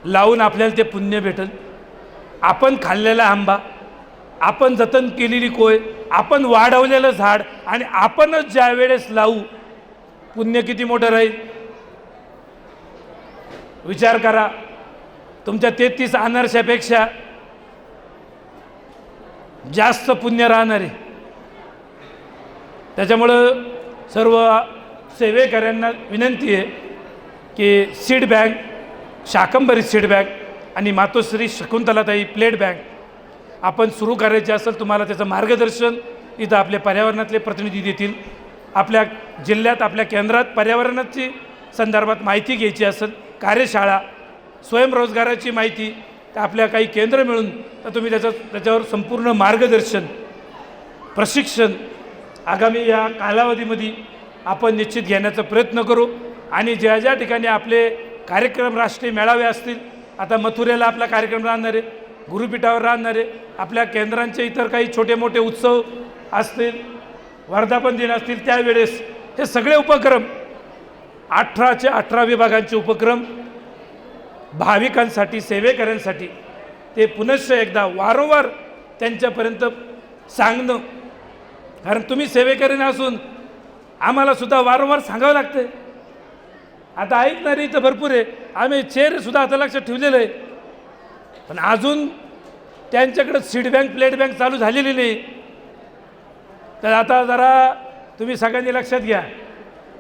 लावून आपल्याला ते पुण्य भेटेल. आपण खाल्लेला आंबा, आपण जतन केलेली कोय, आपण वाढवलेलं झाड, आणि आपणच ज्या वेळेस लावू, पुण्य किती मोठं राहील विचार करा. तुमच्या 33 अनारशापेक्षा जास्त पुण्य राहणार आहे. त्याच्यामुळं सर्व सेवेकऱ्यांना विनंती आहे की seed bank, Shakambhari seed bank आणि मातोश्री शकुंतलाताई प्लेट बँक आपण सुरू करायचे असेल, तुम्हाला त्याचं मार्गदर्शन इथं आपले पर्यावरणातले प्रतिनिधी देतील. आपल्या जिल्ह्यात, आपल्या केंद्रात पर्यावरणाची संदर्भात माहिती घ्यायची असेल, कार्यशाळा, स्वयंरोजगाराची माहिती, तर आपल्या काही केंद्र मिळून तर तुम्ही त्याच्यावर संपूर्ण मार्गदर्शन, प्रशिक्षण आगामी या कालावधीमध्ये आपण निश्चित घेण्याचा प्रयत्न करू. आणि ज्या ज्या ठिकाणी आपले कार्यक्रम, राष्ट्रीय मेळावे असतील, आता मथुरेला आपला कार्यक्रम राहणार आहे, गुरुपीठावर राहणार आहे, आपल्या केंद्रांचे इतर काही छोटे मोठे उत्सव असतील, वर्धापन दिन असतील, त्यावेळेस हे सगळे उपक्रम 18चे 18 विभागांचे उपक्रम भाविकांसाठी, सेवेकऱ्यांसाठी ते पुनश्च एकदा वारंवार त्यांच्यापर्यंत सांगणं. कारण तुम्ही सेवेकरी असून आम्हालासुद्धा वारंवार सांगावं लागतं. आता ऐकणारी तर भरपूर आहे, आम्ही चेअरसुद्धा आता लक्षात ठेवलेलं आहे, पण अजून त्यांच्याकडे सीड बँक, प्लेट बँक चालू झालेली नाही. तर आता जरा तुम्ही सगळ्यांनी लक्षात घ्या.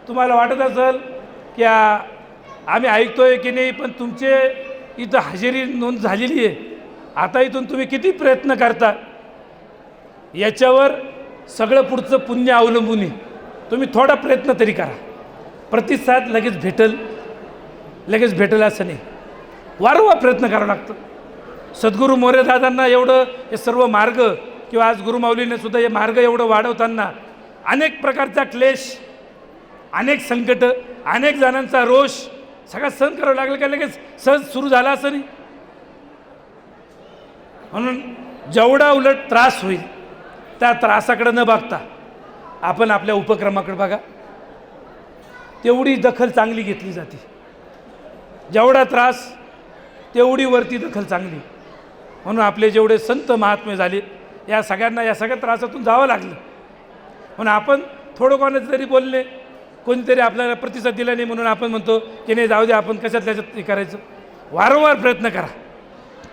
तुम्हाला वाटत असेल की आम्ही ऐकतोय की नाही, पण तुमचे इथं हजेरी नोंद झालेली आहे. आता इथून तुम्ही किती प्रयत्न करता याच्यावर सगळं पुढचं पुण्य अवलंबून आहे. तुम्ही थोडा प्रयत्न तरी करा. प्रतिसाद लगेच भेटेल असं नाही, वारंवार प्रयत्न करावा लागतं. सद्गुरू मोरे दादांना एवढं हे सर्व मार्ग, किंवा आज गुरुमाऊलीने सुद्धा हे मार्ग एवढं वाढवताना अनेक प्रकारचा क्लेश, अनेक संकट, अनेक जणांचा रोष सगळा सहन करावं लागलं का लगेच सहज सुरू झाला असं नाही. म्हणून जेवढा उलट त्रास होईल त्या त्रासाकडे न बघता आपण आपल्या उपक्रमाकडे बघा, तेवढी दखल चांगली घेतली जाते. जेवढा त्रास तेवढी वरती दखल चांगली. म्हणून आपले जेवढे संत महात्मे झाले या सगळ्यांना या सगळ्या त्रासातून जावं लागलं. म्हणून आपण थोडं कोणाचं तरी बोलले, कोणीतरी आपल्याला प्रतिसाद दिला नाही म्हणून आपण म्हणतो की नाही जाऊ दे, आपण कशात त्याच्यात हे करायचं. वारंवार प्रयत्न करा.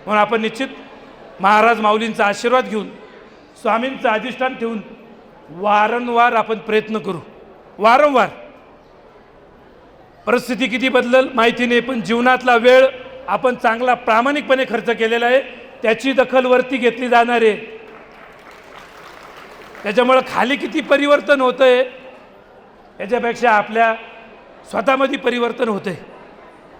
म्हणून आपण निश्चित महाराज माऊलींचा आशीर्वाद घेऊन, स्वामींचं अधिष्ठान ठेवून वारंवार आपण प्रयत्न करू. वारंवार परिस्थिती किती बदलल माहिती नाही, पण जीवनातला वेळ आपण चांगला प्रामाणिकपणे खर्च केलेला आहे, त्याची दखल वरती घेतली जाणार आहे. त्याच्यामुळं खाली किती परिवर्तन होतं आहे याच्यापेक्षा आपल्या स्वतःमध्ये परिवर्तन होतं आहे,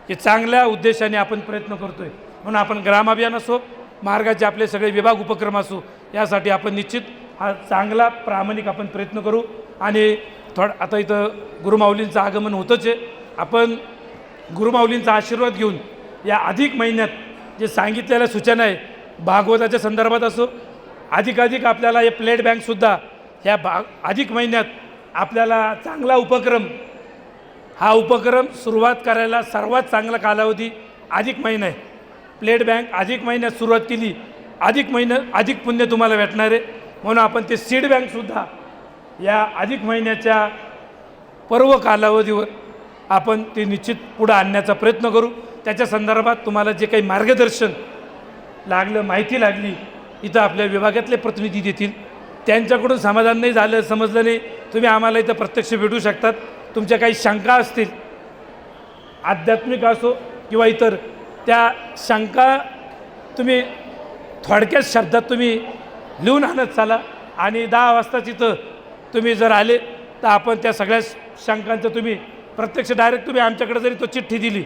की चांगल्या उद्देशाने आपण प्रयत्न करतो आहे. म्हणून आपण ग्रामाभियान असो, मार्गाचे आपले सगळे विभाग उपक्रम असो, यासाठी आपण निश्चित हा चांगला प्रामाणिक आपण प्रयत्न करू. आणि आता इथं गुरुमाऊलींचं आगमन होतंच आहे. आपण गुरुमाऊलींचा आशीर्वाद घेऊन या अधिक महिन्यात जे सांगितलेल्या सूचना आहे भागवताच्या संदर्भात असो, अधिकाधिक आपल्याला हे प्लेट बँकसुद्धा ह्या अधिक महिन्यात आपल्याला चांगला उपक्रम, हा उपक्रम सुरुवात करायला सर्वात चांगला कालावधी अधिक महिना आहे. प्लेट बँक अधिक महिन्यात सुरुवात केली, अधिक महिन्यात अधिक पुण्य तुम्हाला भेटणार आहे. म्हणून आपण ते सीड बँकसुद्धा या अधिक महिन्याच्या पर्व कालावधीवर आपण ते निश्चित पुढं आणण्याचा प्रयत्न करू. त्याच्या संदर्भात तुम्हाला जे काही मार्गदर्शन लागलं, माहिती लागली, इथं आपल्या विभागातले प्रतिनिधी देतील. त्यांच्याकडून समाधान नाही झालं, समजलं नाही, तुम्ही आम्हाला इथं प्रत्यक्ष भेटू शकतात. तुमच्या काही शंका असतील, आध्यात्मिक असो किंवा इतर, त्या शंका तुम्ही थोडक्यात शब्दात तुम्ही लिहून आणत चाला. आणि 10 वाजता तिथं तुम्ही जर आले तर आपण त्या सगळ्या शंकांचं तुम्ही प्रत्यक्ष डायरेक्ट तुम्ही आमच्याकडे जरी तो चिठ्ठी दिली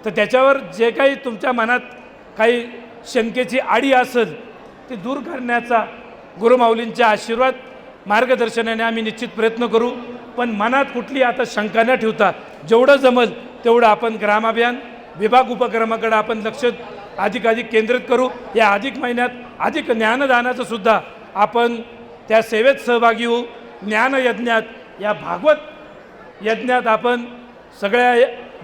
तर त्याच्यावर जे काही तुमच्या मनात काही शंकेची आडी असेल ती दूर करण्याचा गुरुमाऊलींच्या आशीर्वाद मार्गदर्शनाने आम्ही निश्चित प्रयत्न करू. पण मनात कुठली आता शंका न ठेवता जेवढं जमल तेवढं आपण ग्रामाभियान विभाग उपक्रमाकडे आपण लक्ष अधिकाधिक केंद्रित करू. या अधिक महिन्यात अधिक ज्ञानदानाचं सुद्धा आपण त्या सेवेत सहभागी होऊ. ज्ञानयज्ञात, या भागवत यज्ञात आपण सगळ्या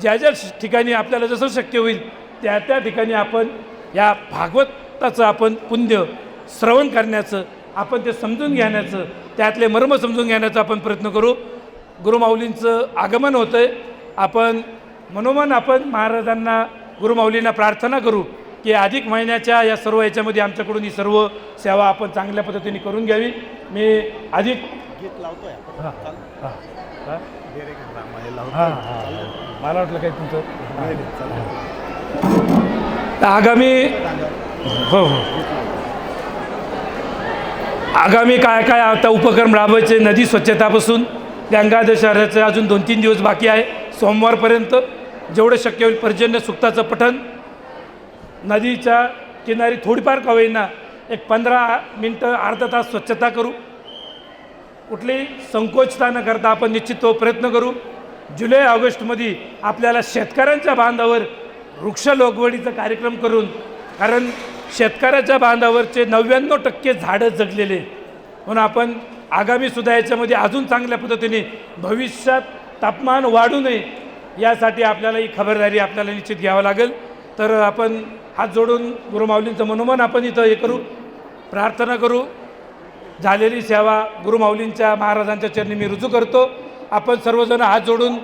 ज्या ज्या ठिकाणी आपल्याला जसं शक्य होईल त्या त्या ठिकाणी आपण या भागवताचं आपण पुण्य श्रवण करण्याचं, आपण ते समजून घेण्याचं, त्यातले मर्म समजून घेण्याचा आपण प्रयत्न करू. गुरुमाऊलींचं आगमन होतं आहे. आपण मनोमन आपण महाराजांना, गुरुमाऊलींना प्रार्थना करू की अधिक महिन्याच्या या सर्व याच्यामध्ये आमच्याकडून ही सर्व सेवा आपण चांगल्या पद्धतीने करून घ्यावी. मी अधिक गीत लावतोय. मला वाटलं काय तुमचं आगामी, हो हो, आगामी काय काय आता उपक्रम राबवायचे, नदी स्वच्छतापासून गंगा दशहऱ्याचे अजून 2-3 दिवस बाकी आहे. सोमवारपर्यंत जेवढं शक्य होईल पर्जन्य सुक्ताचं पठण, नदीच्या किनारी थोडीफार का होईना एक 15 मिनटं अर्धा तास स्वच्छता करू. कुठलीही संकोचता न करता आपण निश्चित तो प्रयत्न करू. जुलै ऑगस्टमध्ये आपल्याला शेतकऱ्यांच्या बांधावर वृक्ष लागवडीचा कार्यक्रम करून, कारण शेतकऱ्याच्या बांधावरचे 99% झाडं जगलेले, म्हणून आपण आगामीसुद्धा याच्यामध्ये अजून चांगल्या पद्धतीने भविष्यात तापमान वाढू नये यासाठी आपल्याला ही खबरदारी आपल्याला निश्चित घ्यावं लागेल. तर आपण हात जोडून गुरुमाऊलींचं मनोमन आपण इथं हे करू, प्रार्थना करू. झालेली सेवा गुरुमाऊलींच्या महाराजांच्या चरणी मी रुजू करतो. आपण सर्वजण हात जोडून